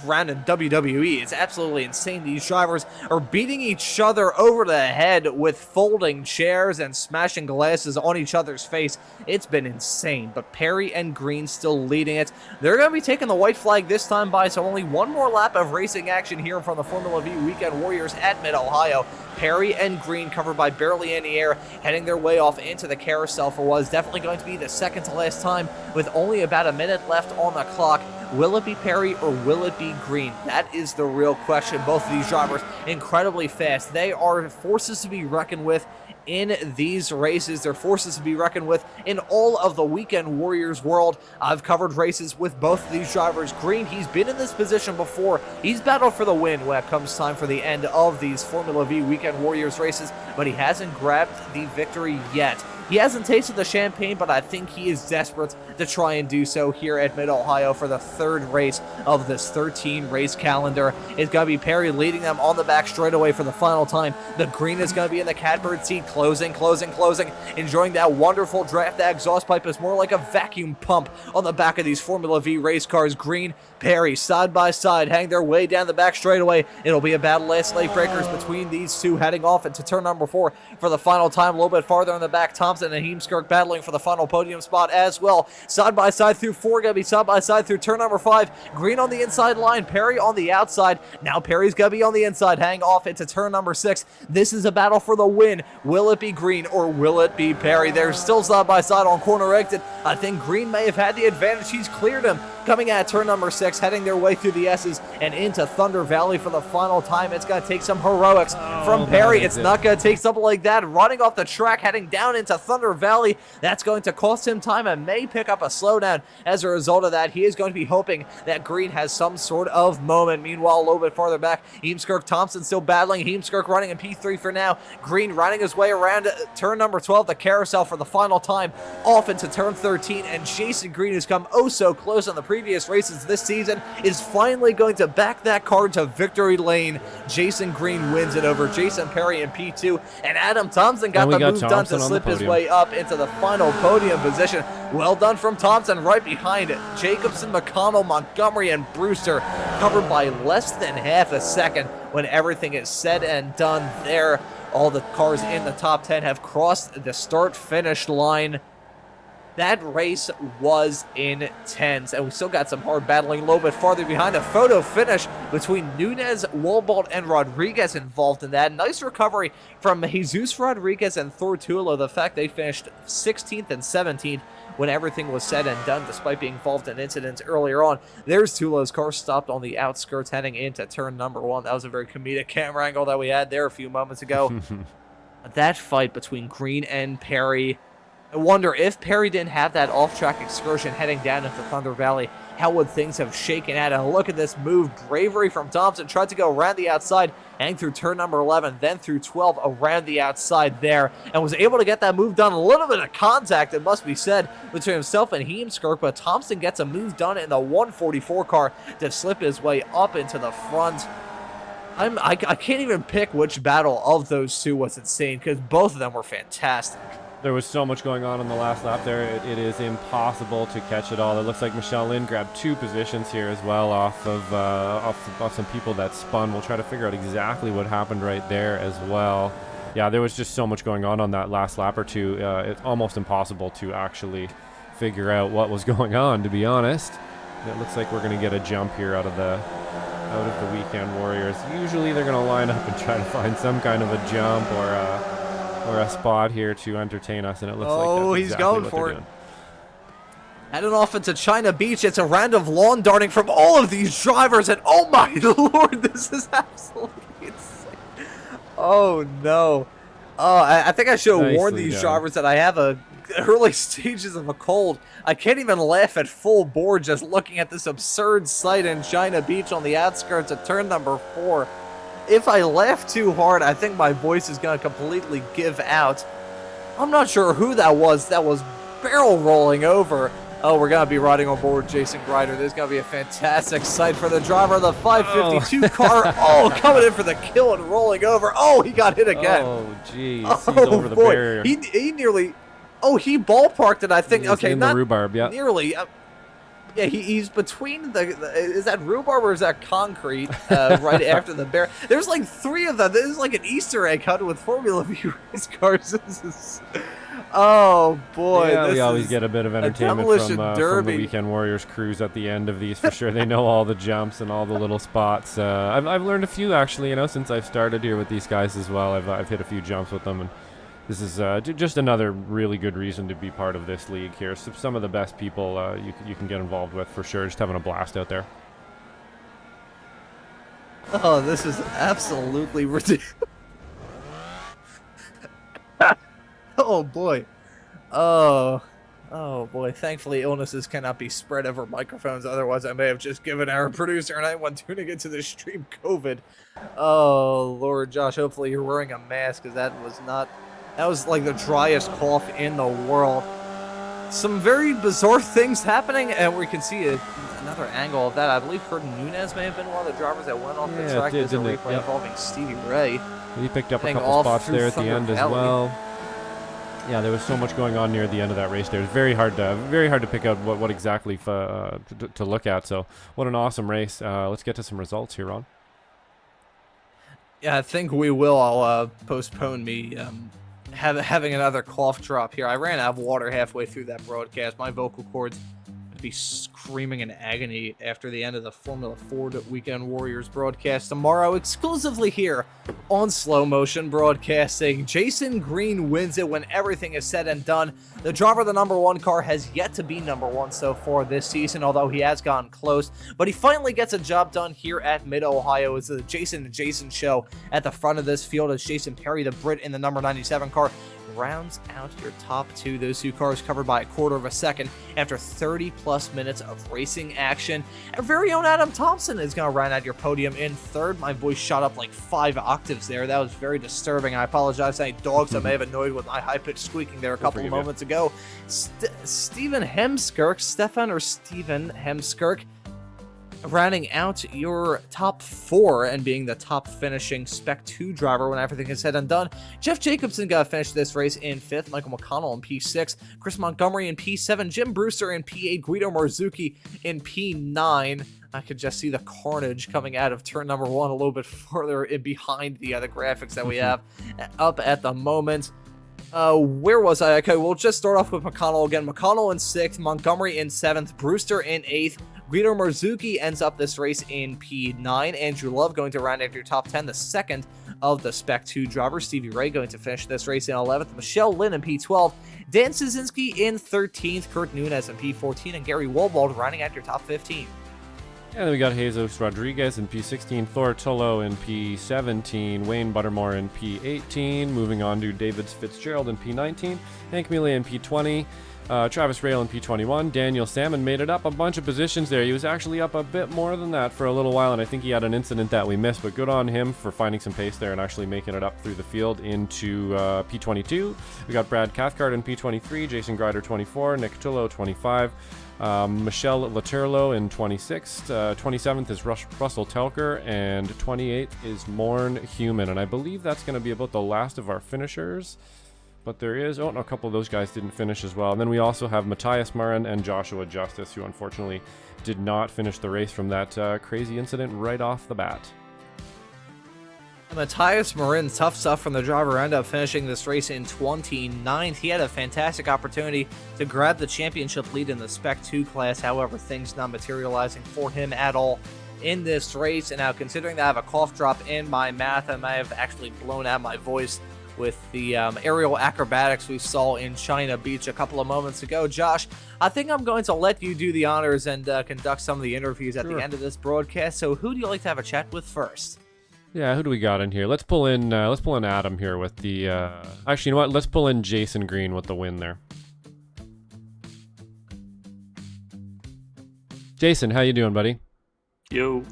round in WWE. It's absolutely insane. These drivers are beating each other over the head with folding chairs and smashing glasses on each other's face. It's been insane, but Perry and Green still leading it. They're going to be taking the white flag this time by, so only one more lap of racing action here from the Formula V Weekend Warriors at Mid-Ohio. Perry and Green covered by barely any air, heading their way off into the carousel for what is definitely going to be the second to last time with only about a minute left on the clock. Will it be Perry or will it be Green? That is the real question. Both of these drivers incredibly fast. They are forces to be reckoned with in these races. They're forces to be reckoned with in all of the Weekend Warriors world. I've covered races with both of these drivers. Green, he's been in this position before. He's battled for the win when it comes time for the end of these Formula V Weekend Warriors races, but he hasn't grabbed the victory yet. He hasn't tasted the champagne, but I think he is desperate to try and do so here at Mid-Ohio for the 3rd race of this 13-race calendar. It's going to be Perry leading them on the back straightaway for the final time. The Green is going to be in the catbird seat, closing, enjoying that wonderful draft. That exhaust pipe is more like a vacuum pump on the back of these Formula V race cars. Green, Perry, side by side, hang their way down the back straightaway. It'll be a battle last late breakers between these two, heading off into turn number 4 for the final time. A little bit farther in the back, Thompson and Heemskerk battling for the final podium spot as well. Side by side through 4, gonna be side by side through turn number 5. Green on the inside line, Perry on the outside. Now Perry's gonna be on the inside, hang off into turn number 6. This is a battle for the win. Will it be Green or will it be Perry? They're still side by side on corner exit. I think Green may have had the advantage. He's cleared him. Coming at turn number 6, heading their way through the S's and into Thunder Valley for the final time. It's going to take some heroics from Perry. It's not going to take something like that. Running off the track, heading down into Thunder Valley. That's going to cost him time and may pick up a slowdown. As a result of that, he is going to be hoping that Green has some sort of moment. Meanwhile, a little bit farther back, Heemskerk Thompson still battling. Heemskerk running in P3 for now. Green riding his way around turn number 12, the carousel for the final time, off into turn 13, and Jason Green, who's come oh so close on the previous races this season, is finally going to back that car to victory lane. Jason Green wins it over Jason Perry in P2, and Adam Thompson got the move done to slip his way up into the final podium position. Well done from Thompson, right behind Jacobson, McConnell, Montgomery, and Brewster, covered by less than half a second. When everything is said and done there, all the cars in the top 10 have crossed the start-finish line. That race was intense, and we still got some hard battling a little bit farther behind. A photo finish between Nunez, Wolbalt, and Rodriguez involved in that. Nice recovery from Jesus Rodriguez and Thortulo. The fact they finished 16th and 17th when everything was said and done, despite being involved in incidents earlier on. There's Tulo's car stopped on the outskirts heading into turn number 1. That was a very comedic camera angle that we had there a few moments ago. That fight between Green and Perry, I wonder if Perry didn't have that off-track excursion heading down into Thunder Valley, how would things have shaken out? And look at this move. Bravery from Thompson. Tried to go around the outside, hang through turn number 11, then through 12 around the outside there, and was able to get that move done. A little bit of contact, it must be said, between himself and Heemskerk, but Thompson gets a move done in the 144 car to slip his way up into the front. I can't even pick which battle of those two was insane, because both of them were fantastic. There was so much going on the last lap there, it is impossible to catch it all. It looks like Michelle Lynn grabbed 2 positions here as well off of some people that spun. We'll try to figure out exactly what happened right there as well. Yeah, there was just so much going on that last lap or two. It's almost impossible to actually figure out what was going on, to be honest. It looks like we're going to get a jump here out of the Weekend Warriors. Usually they're going to line up and try to find some kind of a jump or a spot here to entertain us, and it looks like that's he's exactly going what for they're it. doing. Heading off into China Beach. It's a round of lawn darting from all of these drivers, and oh my lord, this is absolutely insane. Oh no. Oh, I think I should have warned these drivers that I have early stages of a cold. I can't even laugh at full bore just looking at this absurd sight in China Beach on the outskirts of turn number 4. If I laugh too hard, I think my voice is going to completely give out. I'm not sure who that was barrel rolling over. Oh, we're going to be riding on board Jason Grider. There's going to be a fantastic sight for the driver of the 552 car. Oh, coming in for the kill and rolling over. Oh, he got hit again. Oh, geez. He's over the barrier. He nearly... Oh, he ballparked it, I think. Okay, in not the rhubarb, yeah. Nearly. Yeah, he's between is that rhubarb or is that concrete right after the bear? There's like 3 of them. This is like an Easter egg hunt with Formula Vee race cars. This is, oh boy. Yeah, we always get a bit of entertainment from the Weekend Warriors crews at the end of these for sure. They know all the jumps and all the little spots. I've learned a few actually, since I've started here with these guys as well. I've hit a few jumps with them, and this is just another really good reason to be part of this league here. So some of the best people you can get involved with for sure. Just having a blast out there. Oh, this is absolutely ridiculous. Oh boy. Oh boy. Thankfully, illnesses cannot be spread over microphones. Otherwise, I may have just given our producer and anyone tuning into the stream COVID. Oh Lord, Josh. Hopefully, you're wearing a mask, because that was like the driest cough in the world. Some very bizarre things happening, and we can see another angle of that. I believe Curtin Nunez may have been one of the drivers that went off the track. There's a replay involving Stevie Ray. He picked up a couple spots there at the end as well. Yeah, there was so much going on near the end of that race there. It was very hard to pick out what exactly to look at. So what an awesome race. Let's get to some results here, Ron. Yeah, I think we will. I'll postpone me having another cough drop here. I ran out of water halfway through that broadcast. My vocal cords would be screaming in agony after the end of the Formula Ford Weekend Warriors broadcast tomorrow, exclusively here on Slow Motion Broadcasting. Jason Green wins it when everything is said and done. The driver of the number 1 car has yet to be number 1 so far this season, although he has gone close. But he finally gets a job done here at Mid-Ohio. It's the Jason and Jason show at the front of this field as Jason Perry, the Brit in the number 97 car, rounds out your top 2. Those 2 cars covered by a quarter of a second after 30-plus minutes of racing action. Our very own Adam Thompson is going to round out your podium in 3rd. My voice shot up like 5 octaves there. That was very disturbing. I apologize to any dogs I may have annoyed with my high-pitched squeaking there a couple of moments ago. Stefan Hemskirk, rounding out your top 4 and being the top finishing Spec 2 driver when everything is said and done. Jeff Jacobson got to finish this race in 5th, Michael McConnell in P6, Chris Montgomery in P7, Jim Brewster in P8, Guido Marzucchi in P9. I could just see the carnage coming out of turn number 1 a little bit further in behind the other graphics that we have up at the moment. Where was I? Okay, we'll just start off with McConnell again. McConnell in 6th, Montgomery in 7th, Brewster in 8th, Guido Marzucchi ends up this race in P9. Andrew Love going to round out your top 10, the second of the Spec 2 drivers. Stevie Ray going to finish this race in 11th. Michelle Lynn in P12. Dan Szynski in 13th. Kurt Nunez in P14. And Gary Wohlwald rounding out your top 15. And then we got Jesus Rodriguez in P16, Thor Tullo in P17, Wayne Buttermore in P18, moving on to David Fitzgerald in P19, Hank Mealy in P20, Travis Rail in P21, Daniel Salmon made it up a bunch of positions there. He was actually up a bit more than that for a little while, and I think he had an incident that we missed, but good on him for finding some pace there and actually making it up through the field into P22. We got Brad Cathcart in P23, Jason Grider 24, Nick Tullo 25, Michelle Laterlo in 26th, 27th is Russell Telker, and 28th is Morn Human, and I believe that's going to be about the last of our finishers. But there is, a couple of those guys didn't finish as well. And then we also have Matthias Marin and Joshua Justice, who unfortunately did not finish the race from that crazy incident right off the bat. Matthias Marin, tough stuff from the driver, ended up finishing this race in 29th. He had a fantastic opportunity to grab the championship lead in the Spec 2 class. However, things not materializing for him at all in this race. And now, considering that I have a cough drop in my mouth, I may have actually blown out my voice with the aerial acrobatics we saw in China Beach a couple of moments ago. Josh, I think I'm going to let you do the honors and conduct some of the interviews at the end of this broadcast. So who do you like to have a chat with first? Yeah, who do we got in here? Let's pull in Adam here with the actually, you know what? Let's pull in Jason Green with the win there. Jason, how you doing, buddy? Yo.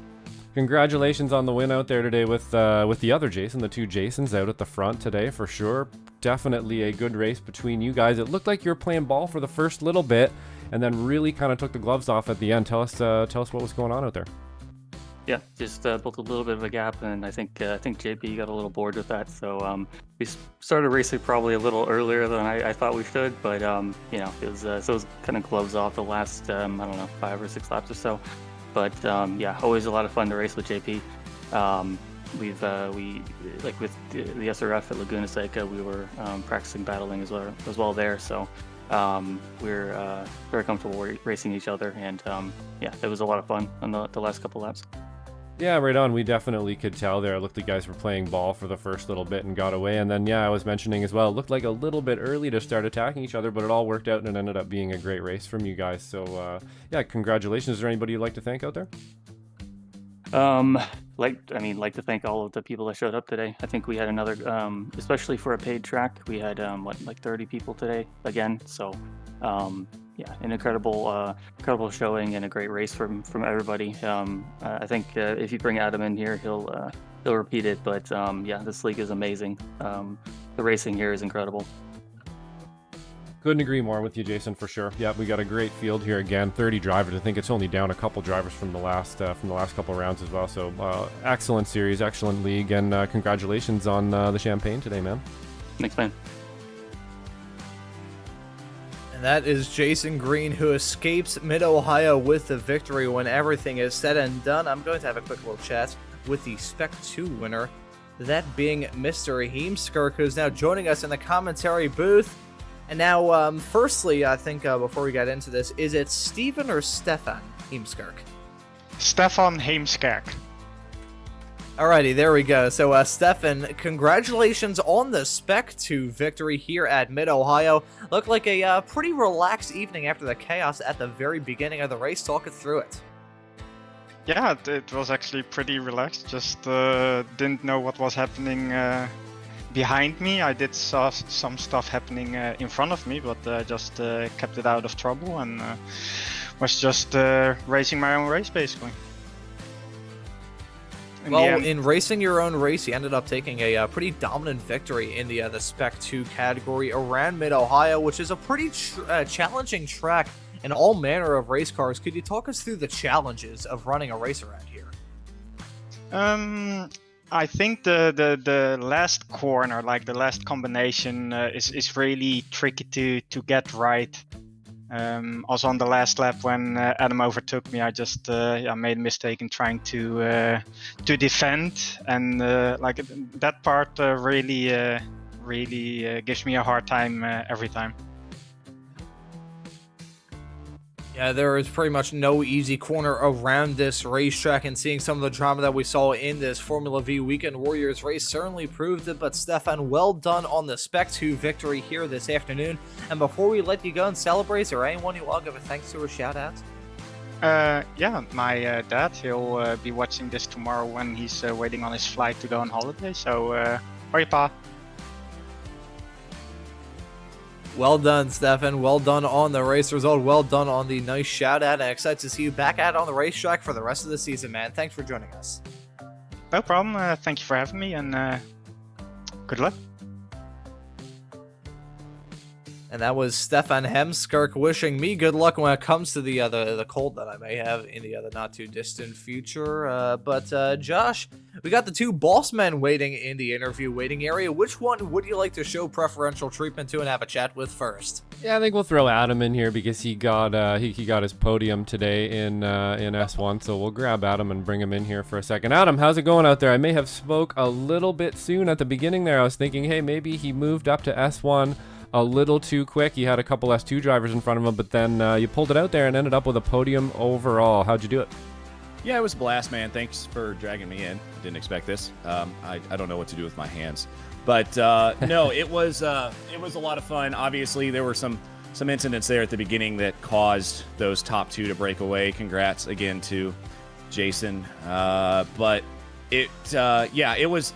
Congratulations on the win out there today with the other Jason, the 2 Jasons out at the front today for sure. Definitely a good race between you guys. It looked like you were playing ball for the first little bit and then really kind of took the gloves off at the end. Tell us what was going on out there. Yeah, just built a little bit of a gap, and I think JP got a little bored with that. So we started racing probably a little earlier than I thought we should, but it was kind of gloves off the last 5 or 6 laps or so. But always a lot of fun to race with JP. We like with the SRF at Laguna Seca, we were practicing battling as well there. So we're very comfortable racing each other, and it was a lot of fun on the last couple laps. Yeah, right on. We definitely could tell there. It looked like you guys were playing ball for the first little bit and got away. And then, I was mentioning as well, it looked like a little bit early to start attacking each other, but it all worked out and it ended up being a great race from you guys. So, congratulations. Is there anybody you'd like to thank out there? Like to thank all of the people that showed up today. I think we had another, especially for a paid track, we had 30 people today again. So, an incredible showing and a great race from everybody. I think if you bring Adam in here, he'll repeat it. But this league is amazing. The racing here is incredible. Couldn't agree more with you, Jason, for sure. Yeah, we got a great field here again. 30 drivers. I think it's only down a couple drivers from the last couple rounds as well. So excellent series, excellent league, and congratulations on the champagne today, man. Thanks, man. And that is Jason Green, who escapes Mid-Ohio with the victory when everything is said and done. I'm going to have a quick little chat with the Spec 2 winner, that being Mr. Heemskirk, who's now joining us in the commentary booth. And now, firstly, I think before we get into this, is it Stephen or Stefan Heemskirk? Stefan Heemskirk. Alrighty, there we go. So, Stefan, congratulations on the Spec 2 victory here at Mid-Ohio. Looked like a pretty relaxed evening after the chaos at the very beginning of the race. Talk us through it. Yeah, it was actually pretty relaxed. Just didn't know what was happening behind me. I did saw some stuff happening in front of me, but just kept it out of trouble and was just racing my own race basically. Well, in racing your own race, you ended up taking a pretty dominant victory in the Spec 2 category around Mid-Ohio, which is a pretty challenging track in all manner of race cars. Could you talk us through the challenges of running a race around here? I think the last corner, like the last combination, is really tricky to get right. Also on the last lap when Adam overtook me, I just made a mistake in trying to defend, and like that part really gives me a hard time every time. Yeah, there is pretty much no easy corner around this racetrack, and seeing some of the drama that we saw in this Formula Vee Weekend Warriors race certainly proved it. But Stefan, well done on the Spec 2 victory here this afternoon. And before we let you go and celebrate, is there anyone you want to give a thanks to or shout out? Yeah, my dad, he'll be watching this tomorrow when he's waiting on his flight to go on holiday. So, hoi pa. Well done, Stefan. Well done on the race result. Well done on the nice shout out. And excited to see you back out on the racetrack for the rest of the season, man. Thanks for joining us. No problem. Thank you for having me, and good luck. And that was Stefan Hemskirk wishing me good luck when it comes to the cold that I may have in the not too distant future. But Josh, we got the two boss men waiting in the interview waiting area. Which one would you like to show preferential treatment to and have a chat with first? Yeah, I think we'll throw Adam in here because he got he got his podium today in S1. So we'll grab Adam and bring him in here for a second. Adam, how's it going out there? I may have spoke a little bit soon at the beginning there. I was thinking, hey, maybe he moved up to S1 a little too quick. He had a couple S2 drivers in front of him, but then you pulled it out there and ended up with a podium overall. How'd you do it? Yeah, it was a blast, man. Thanks for dragging me in. I didn't expect this. I don't know what to do with my hands, but no, it was a lot of fun. Obviously, there were some incidents there at the beginning that caused those top two to break away. Congrats again to Jason. But it was.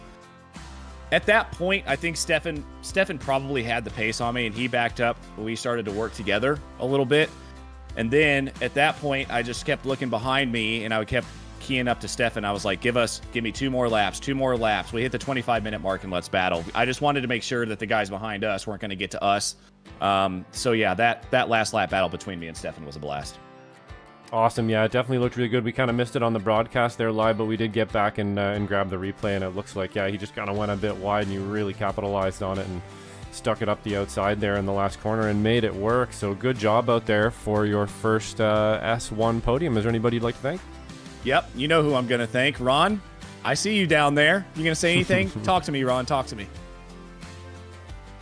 At that point, I think Stefan probably had the pace on me, and he backed up. We started to work together a little bit. And then at that point, I just kept looking behind me, and I kept keying up to Stefan. I was like, give me 2 more laps. We hit the 25-minute mark, and let's battle. I just wanted to make sure that the guys behind us weren't going to get to us. So yeah, that last lap battle between me and Stefan was a blast. Awesome. Yeah, it definitely looked really good. We kind of missed it on the broadcast there live, but we did get back and grab the replay, and it looks like, yeah, he just kind of went a bit wide, and you really capitalized on it and stuck it up the outside there in the last corner and made it work. So good job out there for your first S1 podium. Is there anybody you'd like to thank? Yep, you know who I'm going to thank. Ron, I see you down there. You going to say anything? Talk to me, Ron. Talk to me.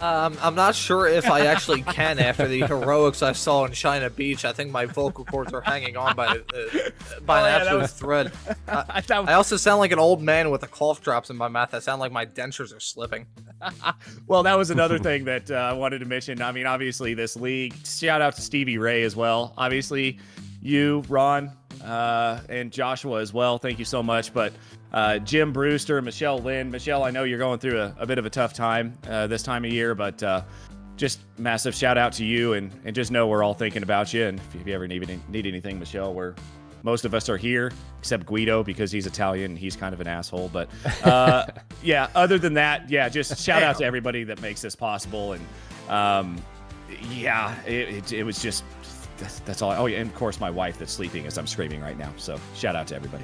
I'm not sure if I actually can after the heroics I saw in China Beach. I think my vocal cords are hanging on by an absolute thread. I also sound like an old man with the cough drops in my mouth. I sound like my dentures are slipping. Well, that was another thing that I wanted to mention. I mean, obviously, this league, shout out to Stevie Ray as well. Obviously, you, Ron, and Joshua as well. Thank you so much. But Jim Brewster, Michelle Lynn. Michelle, I know you're going through a bit of a tough time this time of year, but just massive shout out to you, and just know we're all thinking about you. And if you ever need anything, Michelle, most of us are here, except Guido, because he's Italian and he's kind of an asshole. But yeah, other than that, yeah, just shout out to everybody that makes this possible. And yeah, it was just, that's all. Oh, yeah, and of course my wife that's sleeping as I'm screaming right now. So shout out to everybody.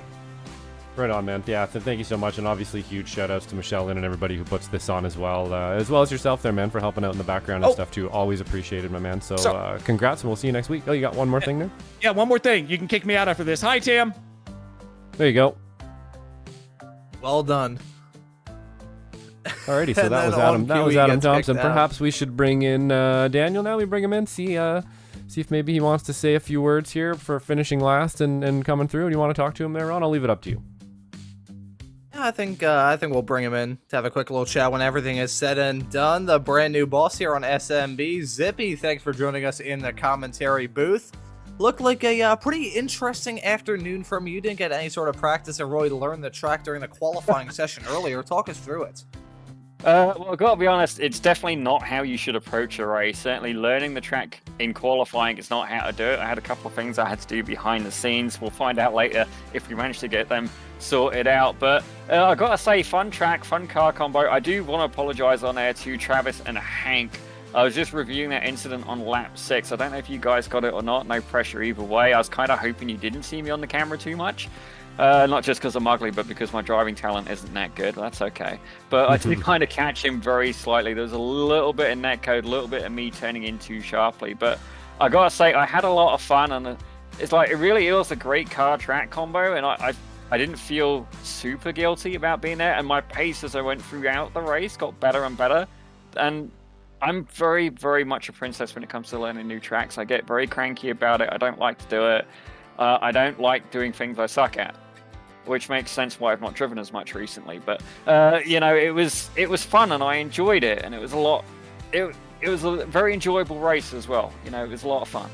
Right on, man. Yeah, thank you so much, and obviously huge shout-outs to Michelle Lynn and everybody who puts this on as well as yourself there, man, for helping out in the background and stuff too. Always appreciated, my man. So congrats, and we'll see you next week. Oh, you got one more thing there? Yeah, one more thing. You can kick me out after this. Hi, Tim. There you go. Well done. Alrighty, so that was Adam. That was Adam Thompson. Perhaps we should bring in Daniel now. We bring him in. See if maybe he wants to say a few words here for finishing last and coming through. Do you want to talk to him there, Ron? I'll leave it up to you. I think we'll bring him in to have a quick little chat when everything is said and done. The brand new boss here on SMB, Zippy, thanks for joining us in the commentary booth. Looked like a pretty interesting afternoon from you. Didn't get any sort of practice and really learn the track during the qualifying session earlier. Talk us through it. Well, I've got to be honest, it's definitely not how you should approach a race. Certainly learning the track in qualifying is not how to do it. I had a couple of things I had to do behind the scenes. We'll find out later if we manage to get them sorted out. But I've got to say, fun track, fun car combo. I do want to apologize on there to Travis and Hank. I was just reviewing that incident on lap 6. I don't know if you guys got it or not. No pressure either way. I was kind of hoping you didn't see me on the camera too much. Not just because I'm ugly, but because my driving talent isn't that good. That's okay. But I did kind of catch him very slightly. There was a little bit of netcode, a little bit of me turning in too sharply. But I gotta say, I had a lot of fun, and it's like, it really is a great car track combo, and I didn't feel super guilty about being there. And my pace as I went throughout the race got better and better. And I'm very, very much a princess when it comes to learning new tracks. I get very cranky about it. I don't like to do it. I don't like doing things I suck at, which makes sense why I've not driven as much recently. But it was fun, and I enjoyed it, and it was a lot. It was a very enjoyable race as well. It was a lot of fun.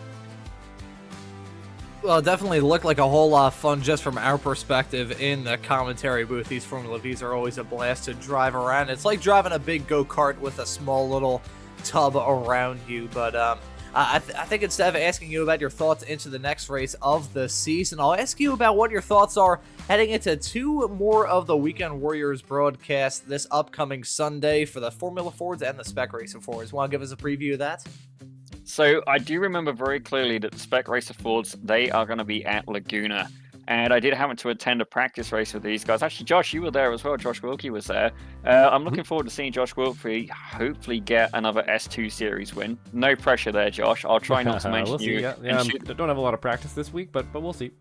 Well, it definitely looked like a whole lot of fun just from our perspective in the commentary booth. These Formula V's are always a blast to drive around. It's like driving a big go-kart with a small little tub around you. But I think instead of asking you about your thoughts into the next race of the season, I'll ask you about what your thoughts are heading into 2 more of the Weekend Warriors broadcast this upcoming Sunday for the Formula Fords and the Spec Racer Fords. Want to give us a preview of that? So I do remember very clearly that the Spec Racer Fords, they are going to be at Laguna. And I did happen to attend a practice race with these guys. Actually, Josh, you were there as well. Josh Wilkie was there. I'm looking forward to seeing Josh Wilkie hopefully get another S2 Series win. No pressure there, Josh. I'll try not to mention you. Yeah, I don't have a lot of practice this week, but we'll see.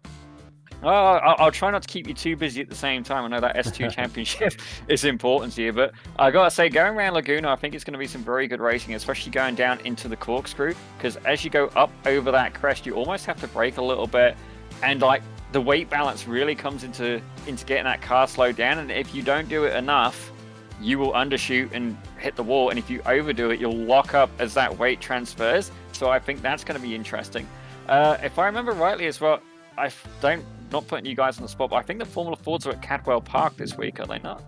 I'll try not to keep you too busy at the same time. I know that S2 championship is important to you, but I gotta say, going around Laguna, I think it's going to be some very good racing, especially going down into the corkscrew, because as you go up over that crest, you almost have to brake a little bit, and like the weight balance really comes into getting that car slowed down, and if you don't do it enough, you will undershoot and hit the wall, and if you overdo it, you'll lock up as that weight transfers. So I think that's going to be interesting. If I remember rightly as well, not putting you guys on the spot, but I think the Formula Fords are at Cadwell Park this week, are they not?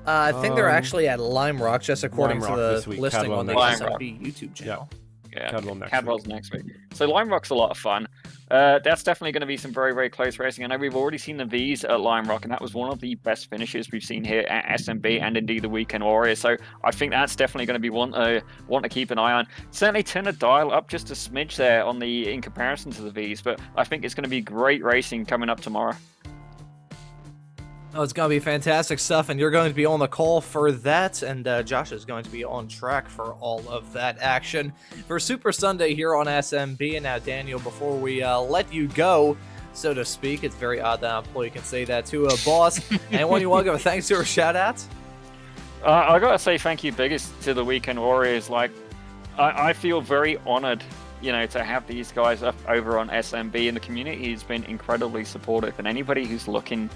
I think they're actually at Lime Rock, just according to the listing Cadwell on the SRB YouTube channel. Yeah, Cadwell's next week. So Lime Rock's a lot of fun. That's definitely going to be some very, very close racing. I know we've already seen the V's at Lime Rock, and that was one of the best finishes we've seen here at SMB and indeed the Weekend Warriors. So I think that's definitely going to be one to keep an eye on. Certainly turn the dial up just a smidge there in comparison to the V's, but I think it's going to be great racing coming up tomorrow. Oh, it's going to be fantastic stuff, and you're going to be on the call for that, and Josh is going to be on track for all of that action for Super Sunday here on SMB. And now, Daniel, before we let you go, so to speak, it's very odd that an employee can say that to a boss. Anyone you want to give a thanks to or shout out? I got to say thank you biggest to the Weekend Warriors. Like, I feel very honored, to have these guys up over on SMB, and the community has been incredibly supportive, and anybody who's looking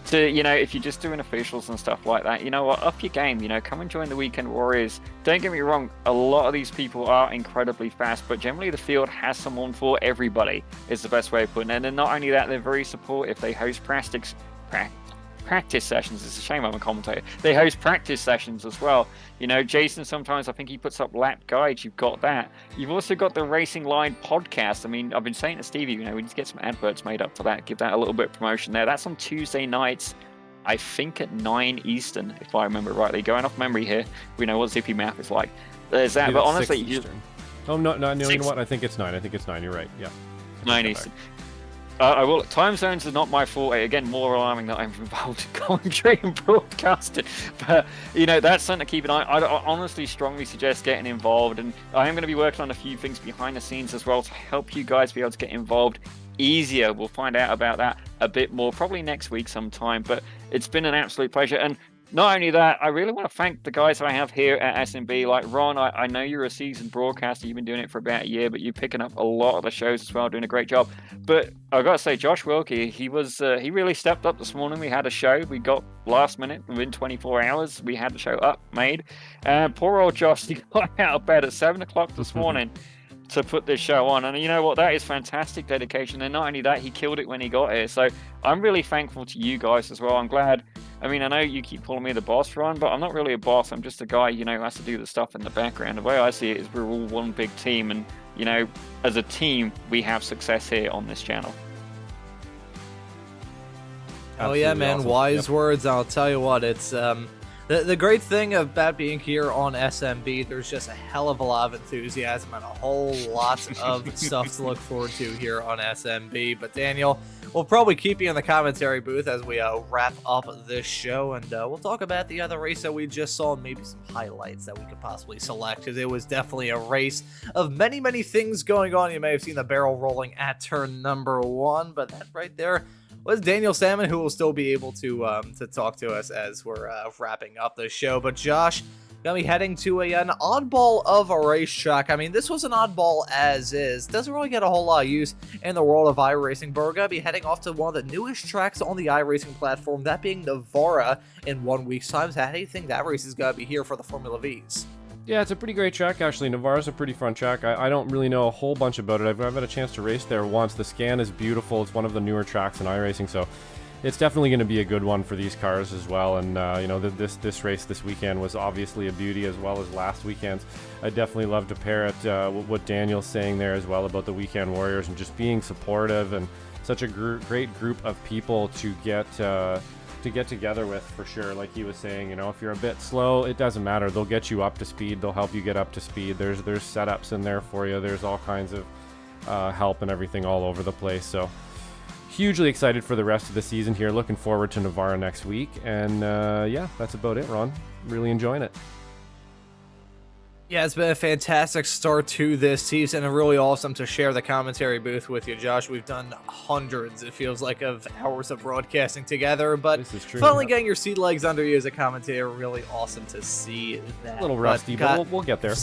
to, if you're just doing officials and stuff like that, up your game, come and join the Weekend Warriors. Don't get me wrong, a lot of these people are incredibly fast, but generally the field has someone for everybody, is the best way of putting it. And then not only that, they're very supportive. They host practice sessions. It's a shame I'm a commentator. They host practice sessions as well. Jason, sometimes I think he puts up lap guides. You've got that. You've also got the Racing Line podcast. I mean, I've been saying to Stevie, we need to get some adverts made up for that. Give that a little bit of promotion there. That's on Tuesday nights, I think at 9 Eastern, if I remember rightly. Going off memory here, we know what Zippy Map is like. There's that, but honestly, you know what? I think it's 9. I think it's 9. You're right. Yeah. 9 Eastern. I will. Time zones are not my forte. Again, more alarming that I'm involved in commentary and broadcasting. But that's something to keep an eye. I honestly strongly suggest getting involved, and I am going to be working on a few things behind the scenes as well to help you guys be able to get involved easier. We'll find out about that a bit more probably next week sometime. But it's been an absolute pleasure, and not only that, I really want to thank the guys I have here at SMB. Like Ron, I know you're a seasoned broadcaster. You've been doing it for about a year, but you're picking up a lot of the shows as well, doing a great job. But I've got to say, Josh Wilkie, he really stepped up this morning. We had a show. We got last minute, within 24 hours, we had the show up, made. Poor old Josh, he got out of bed at 7 o'clock this morning to put this show on. And you know what? That is fantastic dedication. And not only that, he killed it when he got here. So I'm really thankful to you guys as well. I'm glad I mean, I know you keep calling me the boss, Ron, but I'm not really a boss. I'm just a guy, you know, who has to do the stuff in the background. The way I see it is we're all one big team, and, you know, as a team, we have success here on this channel. Oh yeah, man, awesome. wise words. I'll tell you what, it's the great thing about being here on SMB, there's just a hell of a lot of enthusiasm and a whole lot of stuff to look forward to here on SMB. But Daniel, we'll probably keep you in the commentary booth as we wrap up this show, and we'll talk about the other race that we just saw and maybe some highlights that we could possibly select, because it was definitely a race of many, many things going on. You may have seen the barrel rolling at turn number 1, but that right there was Daniel Salmon, who will still be able to talk to us as we're wrapping up the show. But Josh, gonna be heading to an oddball of a racetrack. I mean, this was an oddball as is. Doesn't really get a whole lot of use in the world of iRacing, but we're gonna be heading off to one of the newest tracks on the iRacing platform, that being Navarra, in 1 week's time. So how do you think that race is gonna be here for the Formula V's? Yeah, it's a pretty great track, actually. Navarra's a pretty fun track. I don't really know a whole bunch about it. I've had a chance to race there once. The scan is beautiful. It's one of the newer tracks in iRacing, so it's definitely going to be a good one for these cars as well. And, you know, this race this weekend was obviously a beauty, as well as last weekend's. I definitely love to pair it what Daniel's saying there as well about the Weekend Warriors and just being supportive, and such a great group of people to get together with, for sure. Like he was saying, you know, if you're a bit slow, it doesn't matter. They'll get you up to speed. They'll help you get up to speed. There's setups in there for you. There's all kinds of help and everything all over the place. So hugely excited for the rest of the season here. Looking forward to Navarra next week. And yeah, that's about it, Ron. Really enjoying it. Yeah, it's been a fantastic start to this season, and really awesome to share the commentary booth with you, Josh. We've done hundreds, it feels like, of hours of broadcasting together, but This is true, finally yeah. getting your sea legs under you as a commentator, really awesome to see that. A little rusty, but we'll get there.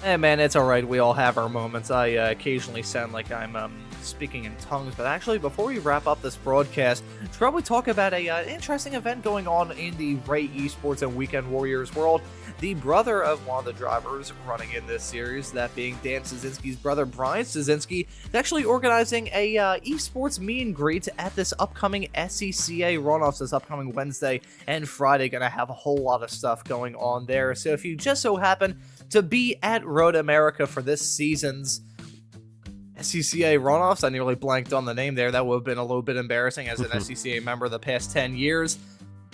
Hey man, it's alright, we all have our moments. I occasionally sound like I'm speaking in tongues, but actually, before we wrap up this broadcast, let's probably talk about an interesting event going on in the Ray Esports and Weekend Warriors world. The brother of one of the drivers running in this series, that being Dan Szynski's brother, Brian Szynski, is actually organizing a esports meet and greet at this upcoming SCCA runoffs this upcoming Wednesday and Friday. Gonna have a whole lot of stuff going on there. So if you just so happen to be at Road America for this season's SCCA runoffs, I nearly blanked on the name there. That would have been a little bit embarrassing as an SCCA member the past 10 years.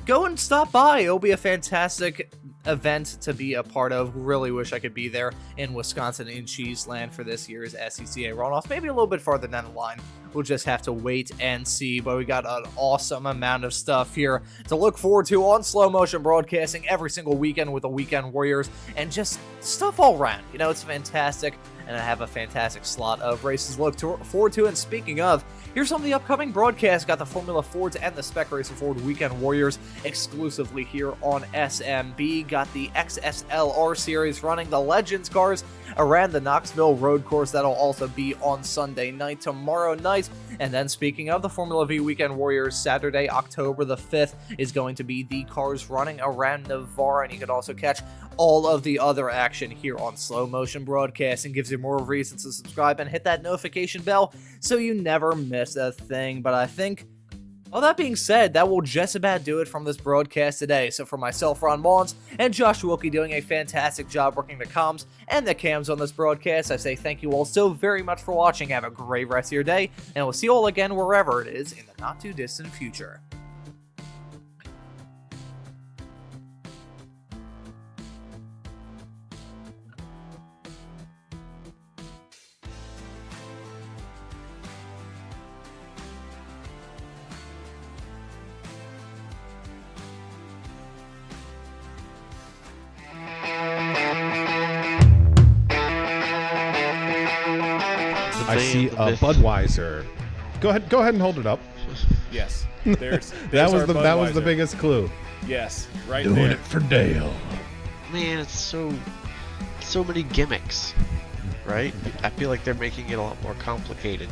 Go and stop by. It'll be a fantastic event to be a part of. Really wish I could be there in Wisconsin in Cheeseland for this year's SCCA runoff. Maybe a little bit farther down the line. We'll just have to wait and see. But we got an awesome amount of stuff here to look forward to on slow motion broadcasting every single weekend with the Weekend Warriors, and just stuff all around. You know, it's fantastic. And I have a fantastic slot of races to look forward to. And speaking of, here's some of the upcoming broadcasts. Got the Formula Fords and the Spec Racing Ford Weekend Warriors exclusively here on SMB. Got the XSLR Series running the Legends cars around the Knoxville Road Course. That'll also be on Sunday night, tomorrow night. And then speaking of the Formula V Weekend Warriors, Saturday, October the 5th is going to be the cars running around Navarra. And you can also catch all of the other action here on Slow Motion Broadcasting. Gives you more reasons to subscribe and hit that notification bell so you never miss a thing. But I think, all that being said, that will just about do it from this broadcast today. So for myself, Ron Maunz, and Joshua Wilkie doing a fantastic job working the comms and the cams on this broadcast, I say thank you all so very much for watching. Have a great rest of your day, and we'll see you all again wherever it is in the not too distant future. I see a Budweiser. Go ahead and hold it up. Yes. There's that was our that was the Budweiser. biggest clue. Yes, right Doing there. it for Dale. Man, it's so many gimmicks, right? I feel like they're making it a lot more complicated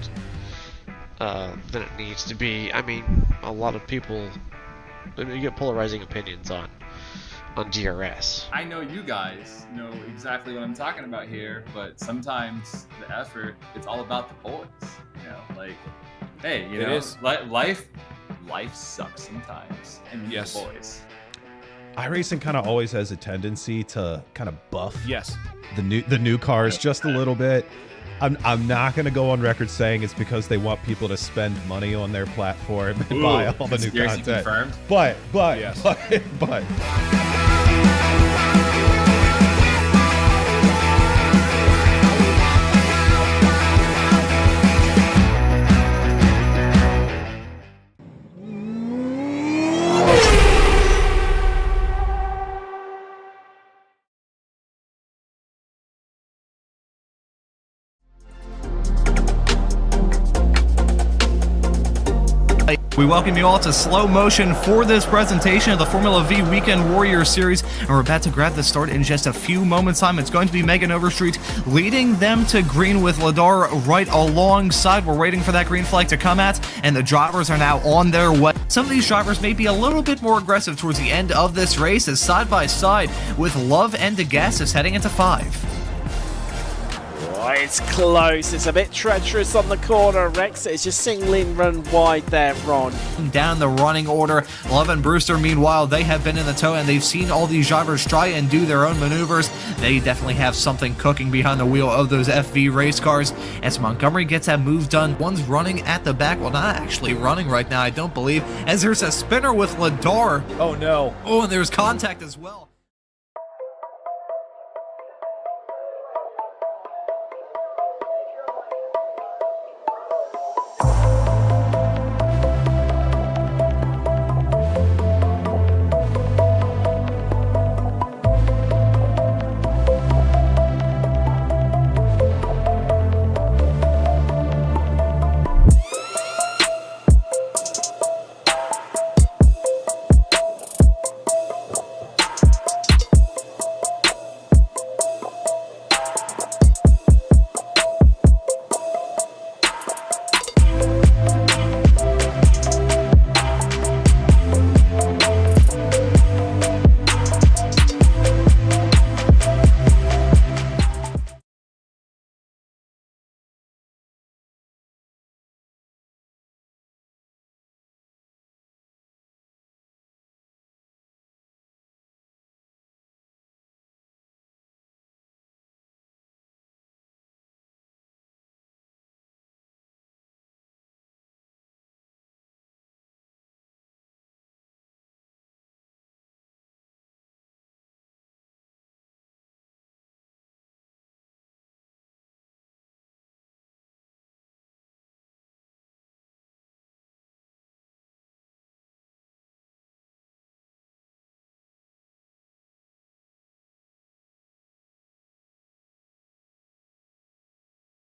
than it needs to be. I mean, a lot of people, you get polarizing opinions on DRS. I know you guys know exactly what I'm talking about here, but sometimes the effort, it's all about the boys. You know, like, hey, you know, life life sucks sometimes. And Yes. the boys. iRacing kind of always has a tendency to kind of buff Yes. the new cars just a little bit. I'm not going to go on record saying it's because they want people to spend money on their platform and buy all the new Conspiracy content. confirmed. But Yes. but We welcome you all to slow motion for this presentation of the Formula Vee Weekend Warrior Series, and we're about to grab the start in just a few moments' time. It's going to be Megan Overstreet leading them to green with Ladar right alongside. We're waiting for that green flag to come at, and the drivers are now on their way. Some of these drivers may be a little bit more aggressive towards the end of this race, as side by side with Love and DeGassis heading into 5. Oh, it's close. It's a bit treacherous on the corner. Rex is just singling run wide there, Ron. Down the running order, Love and Brewster, meanwhile, they have been in the tow and they've seen all these drivers try and do their own maneuvers. They definitely have something cooking behind the wheel of those FV race cars. As Montgomery gets that move done, one's running at the back. Well, not actually running right now, I don't believe, as there's a spinner with Ladar. Oh, no. Oh, and there's contact as well.